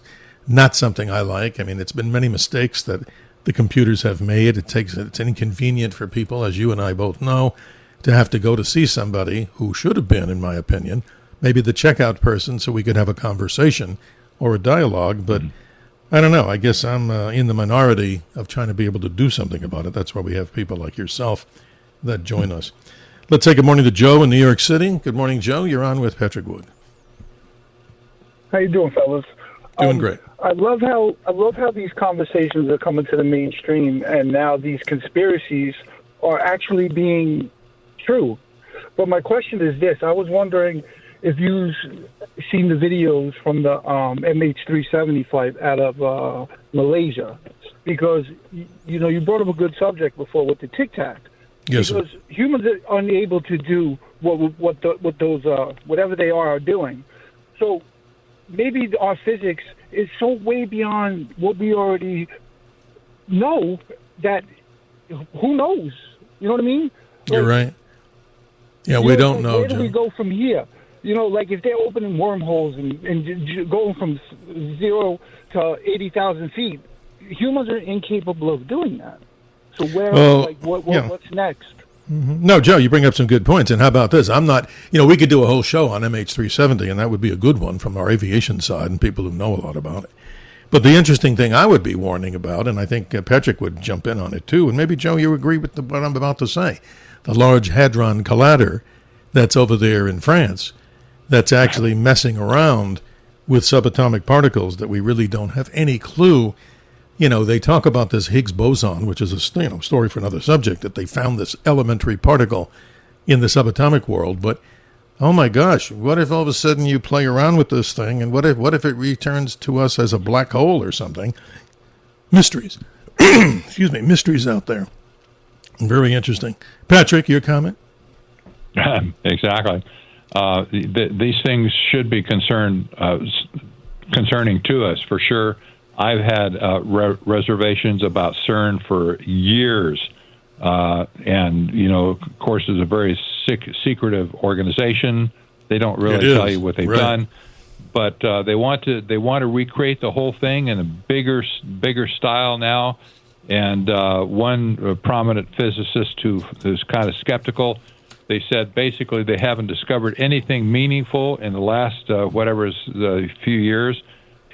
not something I like. I mean, it's been many mistakes that the computers have made. It's inconvenient for people, as you and I both know, to have to go to see somebody who should have been, in my opinion, maybe the checkout person so we could have a conversation or a dialogue. But I don't know. I guess I'm in the minority of trying to be able to do something about it. That's why we have people like yourself that join us. Let's say good morning to Joe in New York City. Good morning, Joe. You're on with Patrick Wood. How you doing, fellas? Doing great. I love how these conversations are coming to the mainstream, and now these conspiracies are actually being true. But my question is this: I was wondering if you've seen the videos from the MH370 flight out of Malaysia, because you brought up a good subject before with the Tic Tac. Yes, because humans are unable to do what those whatever they are doing. So maybe our physics is so way beyond what we already know that who knows? You know what I mean? You're right. Yeah, we don't know. Where do we go from here? Like if they're opening wormholes and going from 0 to 80,000 feet, humans are incapable of doing that. So what's next? Mm-hmm. No, Joe, you bring up some good points. And how about this? I'm not, we could do a whole show on MH370, and that would be a good one from our aviation side and people who know a lot about it. But the interesting thing I would be warning about, and I think Patrick would jump in on it too, and maybe, Joe, you agree with what I'm about to say, the Large Hadron Collider that's over there in France that's actually messing around with subatomic particles that we really don't have any clue. They talk about this Higgs boson, which is a story for another subject, that they found this elementary particle in the subatomic world. But, oh my gosh, what if all of a sudden you play around with this thing, and what if it returns to us as a black hole or something? Mysteries. Excuse me, mysteries out there. Very interesting. Patrick, your comment? Exactly. These things should be concerning to us, for sure. I've had reservations about CERN for years, and of course, it's a very secretive organization. They don't really tell you what they've done, but they want to recreate the whole thing in a bigger style now. And one prominent physicist who's kind of skeptical, they said basically they haven't discovered anything meaningful in the last few years.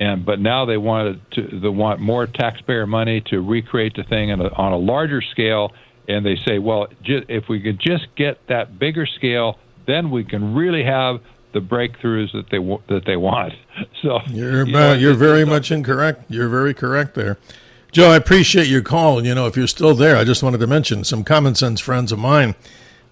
But now they want more taxpayer money to recreate the thing on a larger scale, and they say, well, if we could just get that bigger scale, then we can really have the breakthroughs that they want. So you're very much incorrect. You're very correct there, Joe. I appreciate your call, and if you're still there, I just wanted to mention some common sense friends of mine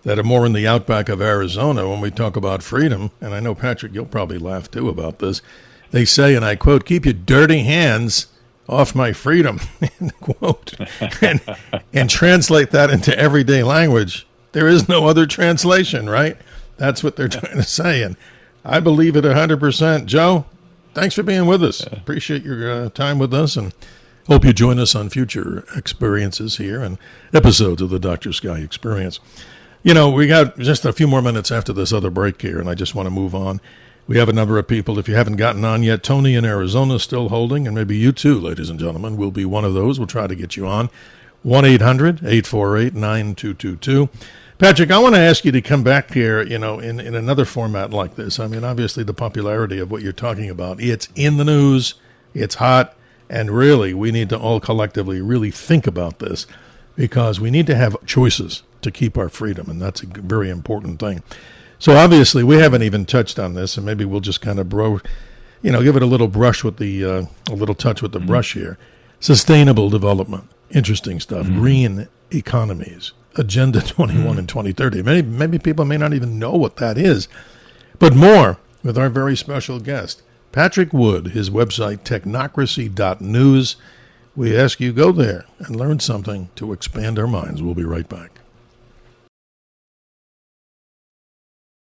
that are more in the outback of Arizona when we talk about freedom, and I know Patrick, you'll probably laugh too about this. They say, and I quote, "Keep your dirty hands off my freedom," end quote, and translate that into everyday language. There is no other translation, right? That's what they're trying to say, and I believe it 100%. Joe, thanks for being with us. Appreciate your time with us, and hope you join us on future experiences here and episodes of the Dr. Sky Experience. We got just a few more minutes after this other break here, and I just want to move on. We have a number of people, if you haven't gotten on yet. Tony in Arizona is still holding, and maybe you too, ladies and gentlemen, will be one of those. We'll try to get you on. 1-800-848-9222. Patrick, I want to ask you to come back here, in another format like this. I mean, obviously the popularity of what you're talking about, it's in the news, it's hot, and really we need to all collectively really think about this because we need to have choices to keep our freedom, and that's a very important thing. So obviously we haven't even touched on this, and maybe we'll just kind of give it a little brush with a little touch with the brush here. Sustainable development, interesting stuff. Green economies, Agenda 21 and 2030. Maybe people may not even know what that is, but more with our very special guest, Patrick Wood, his website, technocracy.news. We ask you go there and learn something to expand our minds. We'll be right back.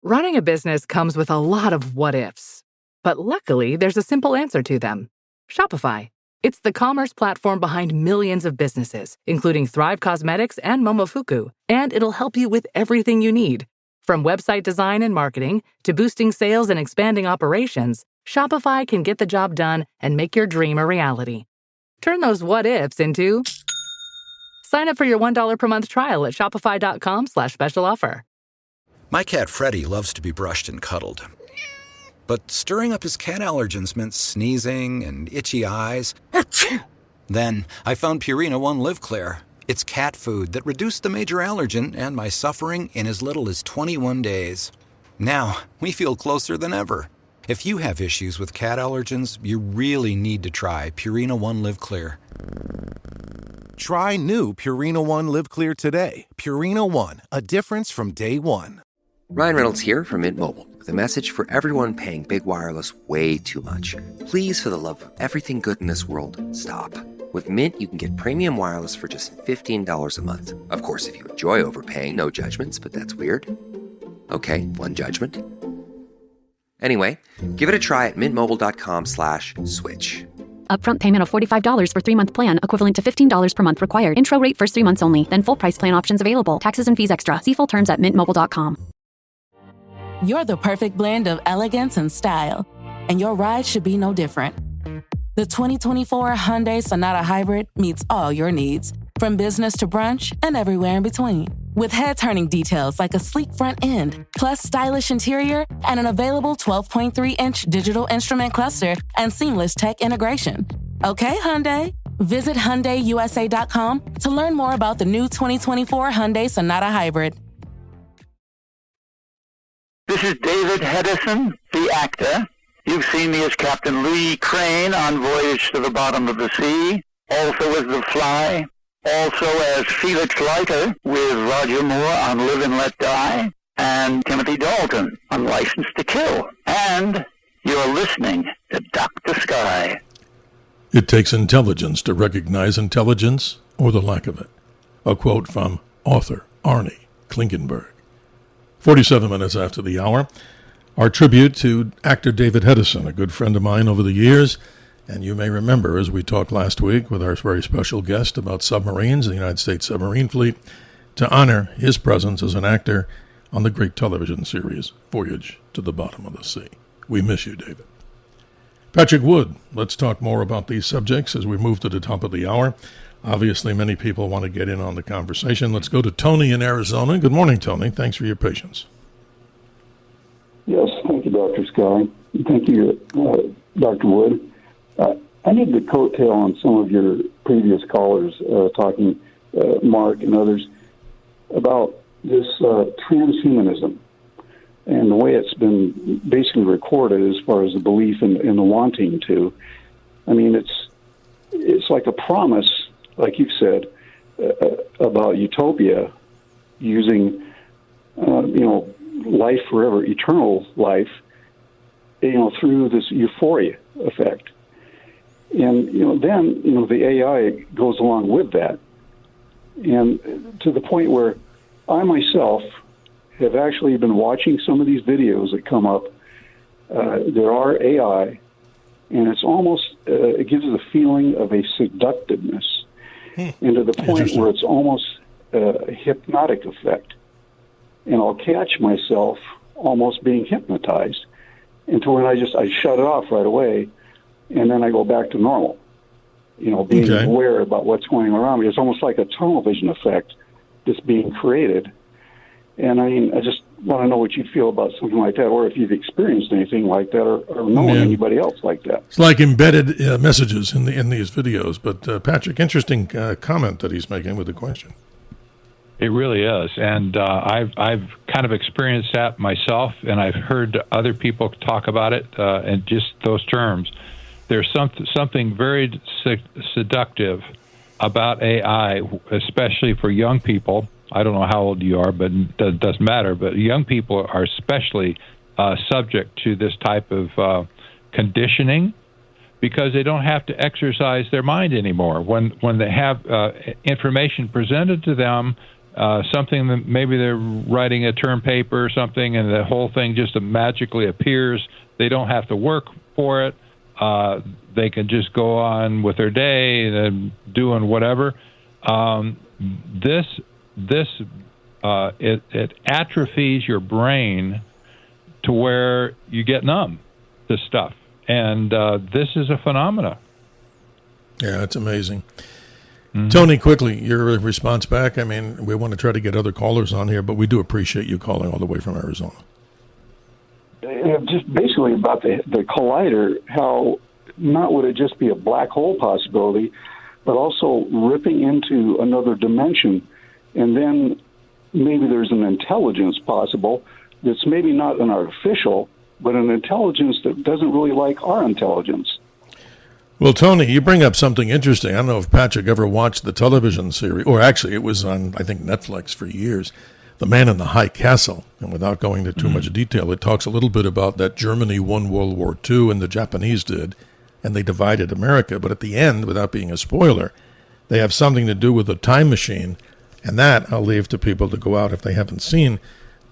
Running a business comes with a lot of what-ifs. But luckily, there's a simple answer to them. Shopify. It's the commerce platform behind millions of businesses, including Thrive Cosmetics and Momofuku, and it'll help you with everything you need. From website design and marketing to boosting sales and expanding operations, Shopify can get the job done and make your dream a reality. Turn those what-ifs into... Sign up for your $1 per month trial at shopify.com/special offer. My cat Freddie loves to be brushed and cuddled. But stirring up his cat allergens meant sneezing and itchy eyes. Then I found Purina One Live Clear. It's cat food that reduced the major allergen and my suffering in as little as 21 days. Now, we feel closer than ever. If you have issues with cat allergens, you really need to try Purina One Live Clear. Try new Purina One Live Clear today. Purina One, a difference from day one. Ryan Reynolds here from Mint Mobile with a message for everyone paying big wireless way too much. Please, for the love of everything good in this world, stop. With Mint, you can get premium wireless for just $15 a month. Of course, if you enjoy overpaying, no judgments, but that's weird. Okay, one judgment. Anyway, give it a try at mintmobile.com/switch. Upfront payment of $45 for 3-month plan, equivalent to $15 per month required. Intro rate first 3 months only, then full price plan options available. Taxes and fees extra. See full terms at mintmobile.com. You're the perfect blend of elegance and style, and your ride should be no different. The 2024 Hyundai Sonata Hybrid meets all your needs, from business to brunch and everywhere in between. With head-turning details like a sleek front end, plus stylish interior, and an available 12.3-inch digital instrument cluster and seamless tech integration. Okay, Hyundai. Visit HyundaiUSA.com to learn more about the new 2024 Hyundai Sonata Hybrid. This is David Hedison, the actor. You've seen me as Captain Lee Crane on Voyage to the Bottom of the Sea, also as The Fly, also as Felix Leiter with Roger Moore on Live and Let Die, and Timothy Dalton on License to Kill. And you're listening to Dr. Sky. It takes intelligence to recognize intelligence or the lack of it. A quote from author Arnie Klinkenberg. 47 minutes after the hour, our tribute to actor David Hedison, a good friend of mine over the years. And you may remember, as we talked last week with our very special guest about submarines, the United States submarine fleet, to honor his presence as an actor on the great television series Voyage to the Bottom of the Sea. We miss you, David. Patrick Wood, let's talk more about these subjects as we move to the top of the hour. Obviously, many people want to get in on the conversation. Let's go to Tony in Arizona. Good morning, Tony. Thanks for your patience. Yes, thank you, Dr. Sky. Thank you, Dr. Wood. I need to coattail on some of your previous callers talking, Mark and others, about this transhumanism and the way it's been basically recorded as far as the belief in the wanting to. I mean, it's like a promise, like you said, about utopia using, life forever, eternal life, through this euphoria effect. And, then, the AI goes along with that. And to the point where I myself have actually been watching some of these videos that come up. There are AI, and it's almost, it gives it a feeling of a seductiveness, and to the point where it's almost a hypnotic effect. And I'll catch myself almost being hypnotized, and to when I shut it off right away, and then I go back to normal. Being aware about what's going around me. It's almost like a tunnel vision effect that's being created. And I just want to know what you feel about something like that, or if you've experienced anything like that, or know anybody else like that. It's like embedded messages in these videos. But Patrick, interesting comment that he's making with the question. It really is, and I've kind of experienced that myself, and I've heard other people talk about it in just those terms. There's something very seductive about AI, especially for young people. I don't know how old you are, but it doesn't matter. But young people are especially subject to this type of conditioning, because they don't have to exercise their mind anymore. When they have information presented to them, something that maybe they're writing a term paper or something, and the whole thing just magically appears. They don't have to work for it. They can just go on with their day and doing whatever. It atrophies your brain to where you get numb to stuff. And this is a phenomena. Yeah, it's amazing. Mm-hmm. Tony, quickly, your response back. I mean, we want to try to get other callers on here, but we do appreciate you calling all the way from Arizona. Just basically about the collider, how not would it just be a black hole possibility, but also ripping into another dimension, and then maybe there's an intelligence possible that's maybe not an artificial, but an intelligence that doesn't really like our intelligence. Well, Tony, you bring up something interesting. I don't know if Patrick ever watched the television series, or actually it was on, I think, Netflix for years, The Man in the High Castle. And without going into too much detail, it talks a little bit about that Germany won World War II and the Japanese did, and they divided America. But at the end, without being a spoiler, they have something to do with a time machine. And that I'll leave to people to go out if they haven't seen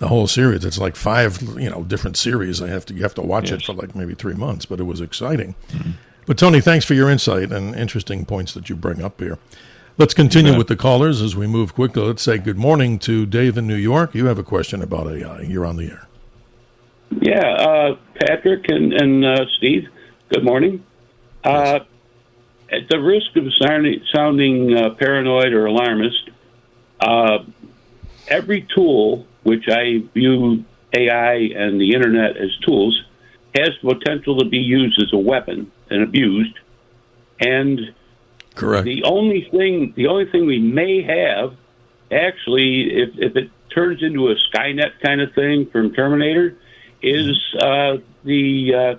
the whole series. It's like 5, different series. You have to watch it for like maybe 3 months, but it was exciting. Mm-hmm. But Tony, thanks for your insight and interesting points that you bring up here. Let's continue with the callers as we move quickly. Let's say good morning to Dave in New York. You have a question about AI. You're on the air. Yeah, Patrick and Steve, good morning. Yes. At the risk of sounding paranoid or alarmist, every tool, which I view AI and the Internet as tools, has potential to be used as a weapon and abused. And correct. The only thing we may have, actually, if it turns into a Skynet kind of thing from Terminator, is the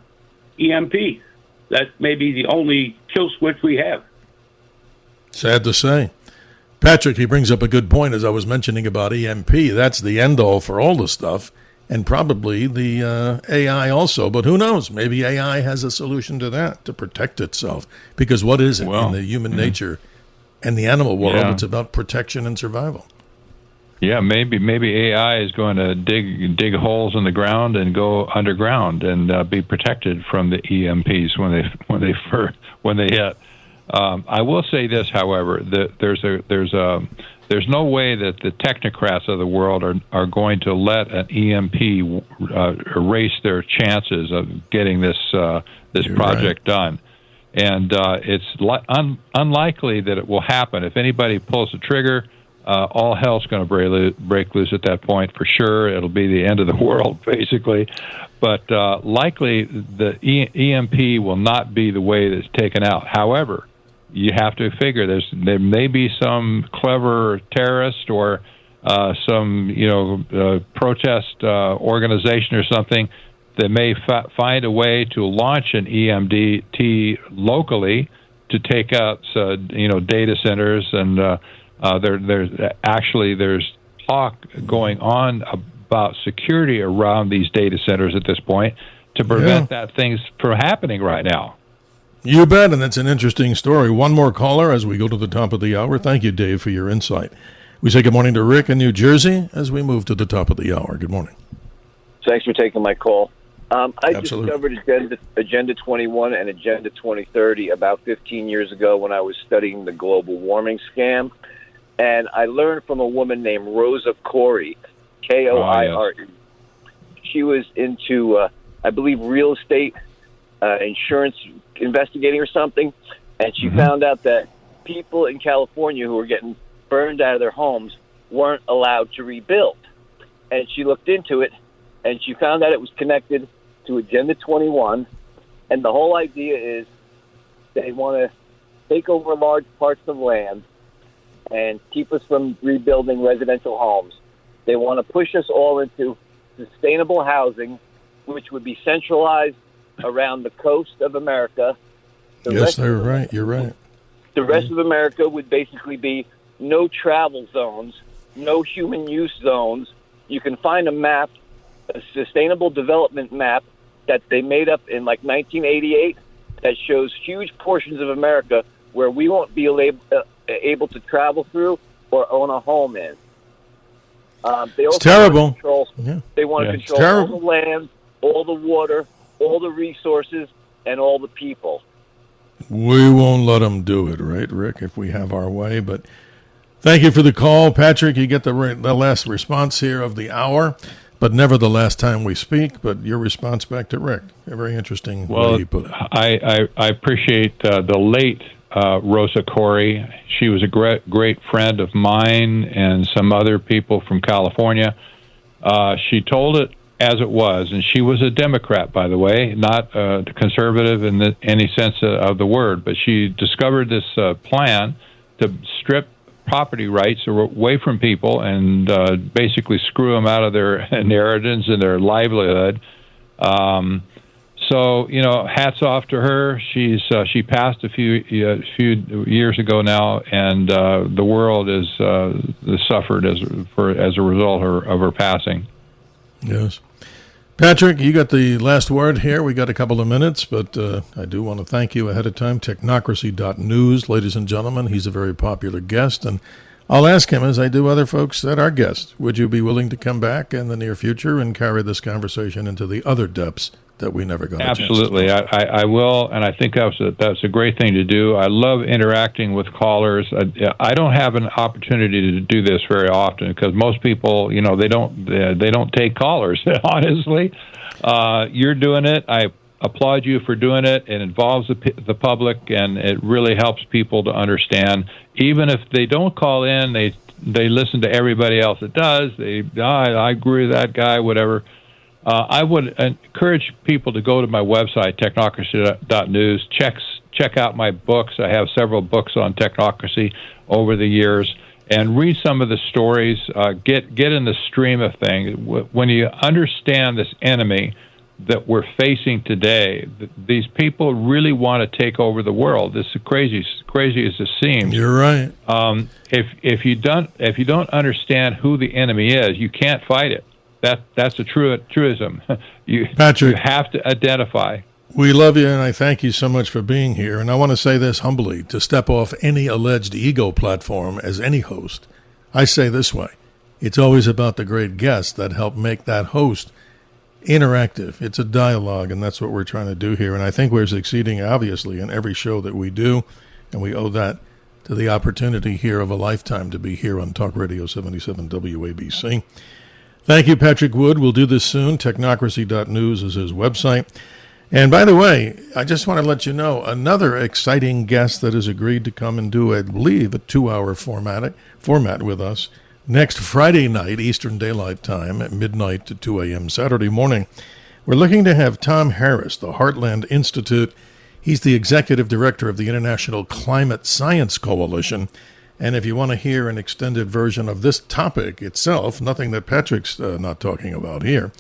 EMP. That may be the only kill switch we have. Sad to say. Patrick, he brings up a good point, as I was mentioning about EMP. That's the end-all for all the stuff, and probably the AI also. But who knows? Maybe AI has a solution to that, to protect itself. Because what is it in the human nature and the animal world? Yeah. It's about protection and survival. Yeah, maybe AI is going to dig holes in the ground and go underground and be protected from the EMPs when they hit. I will say this, however, that there's no way that the technocrats of the world are going to let an EMP erase their chances of getting this project done. And it's unlikely that it will happen. If anybody pulls the trigger, all hell's going to break loose at that point for sure. It'll be the end of the world, basically. But likely the EMP will not be the way that's taken out. However, you have to figure there may be some clever terrorist or some protest organization or something that may find a way to launch an EMT locally to take out data centers, and there's talk going on about security around these data centers at this point to prevent that things from happening right now. You bet, and it's an interesting story. One more caller as we go to the top of the hour. Thank you, Dave, for your insight. We say good morning to Rick in New Jersey as we move to the top of the hour. Good morning. Thanks for taking my call. I discovered Agenda 21 and Agenda 2030 about 15 years ago when I was studying the global warming scam. And I learned from a woman named Rosa Corey, Koire. Oh, yes. She was into, I believe, real estate, insurance investigating or something. And she found out that people in California who were getting burned out of their homes weren't allowed to rebuild. And she looked into it, and she found out it was connected to Agenda 21. And the whole idea is they want to take over large parts of land and keep us from rebuilding residential homes. They want to push us all into sustainable housing, which would be centralized around the coast of America. Yes, they're right. You're right. The rest of America would basically be no travel zones, no human use zones. You can find a map a sustainable development map that they made up in like 1988 that shows huge portions of America where we won't be able to travel through or own a home in. They also terrible. They want to control all the land, all the water, all the resources, and all the people. We won't let them do it, right, Rick, if we have our way. But thank you for the call. Patrick, you get the last response here of the hour, but never the last time we speak. But your response back to Rick, a very interesting way he put it. I appreciate the late Rosa Corey. She was a great friend of mine and some other people from California. She told it as it was, and she was a Democrat, by the way, not conservative in any sense of the word, but she discovered this plan to strip property rights away from people and basically screw them out of their inheritance and their livelihood. So, hats off to her. She passed a few years ago now, and the world is suffered as a result of her passing. Yes. Patrick, you got the last word here. We got a couple of minutes, but I do want to thank you ahead of time. Technocracy.news, ladies and gentlemen. He's a very popular guest, and I'll ask him, as I do other folks that are guests, would you be willing to come back in the near future and carry this conversation into the other depths that we never got a chance to? Absolutely. I will, and I think that's a great thing to do. I love interacting with callers. I don't have an opportunity to do this very often because most people, they don't take callers, honestly. You're doing it. I applaud you for doing it. It involves the public, and it really helps people to understand. Even if they don't call in, they listen to everybody else that does. I agree with that guy, whatever. I would encourage people to go to my website, technocracy.news, check out my books. I have several books on technocracy over the years, and read some of the stories. Get in the stream of things. When you understand this enemy that we're facing today, these people really want to take over the world. This is crazy as it seems. You're right. If you don't understand who the enemy is, you can't fight it. That's a truism. Patrick, you have to identify. We love you, and I thank you so much for being here. And I want to say this humbly, to step off any alleged ego platform as any host, I say this way: it's always about the great guests that help make that host interactive. It's a dialogue, and that's what we're trying to do here. And I think we're succeeding, obviously, in every show that we do, and we owe that to the opportunity here of a lifetime to be here on Talk Radio 77 WABC. Thank you, Patrick Wood. We'll do this soon. Technocracy.news is his website. And by the way, I just want to let you know, another exciting guest that has agreed to come and do, I believe, a 2-hour format with us next Friday night, Eastern Daylight Time, at midnight to 2 a.m. Saturday morning. We're looking to have Tom Harris, the Heartland Institute. He's the executive director of the International Climate Science Coalition. And if you want to hear an extended version of this topic itself, nothing that Patrick's not talking about here,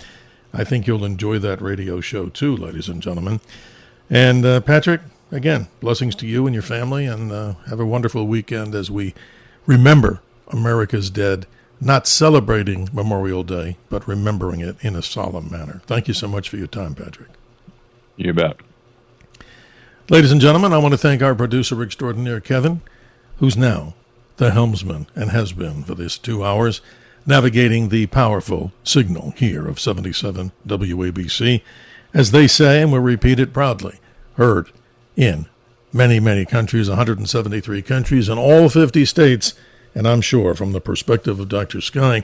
I think you'll enjoy that radio show too, ladies and gentlemen. And Patrick, again, blessings to you and your family, and have a wonderful weekend as we remember America's dead, not celebrating Memorial Day, but remembering it in a solemn manner. Thank you so much for your time, Patrick. You bet. Ladies and gentlemen, I want to thank our producer extraordinaire, Kevin, who's now the helmsman and has been for this 2 hours, navigating the powerful signal here of 77 WABC. As they say, and we'll repeat it proudly, heard in many, many countries, 173 countries in all 50 states, and I'm sure from the perspective of Dr. Sky,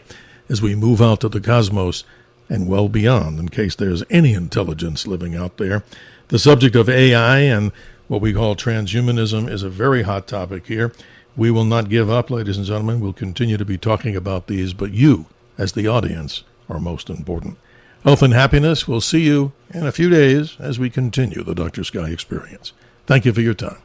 as we move out to the cosmos and well beyond, in case there's any intelligence living out there. The subject of AI and what we call transhumanism is a very hot topic here. We will not give up, ladies and gentlemen. We'll continue to be talking about these, but you, as the audience, are most important. Health and happiness. We'll see you in a few days as we continue the Dr. Sky experience. Thank you for your time.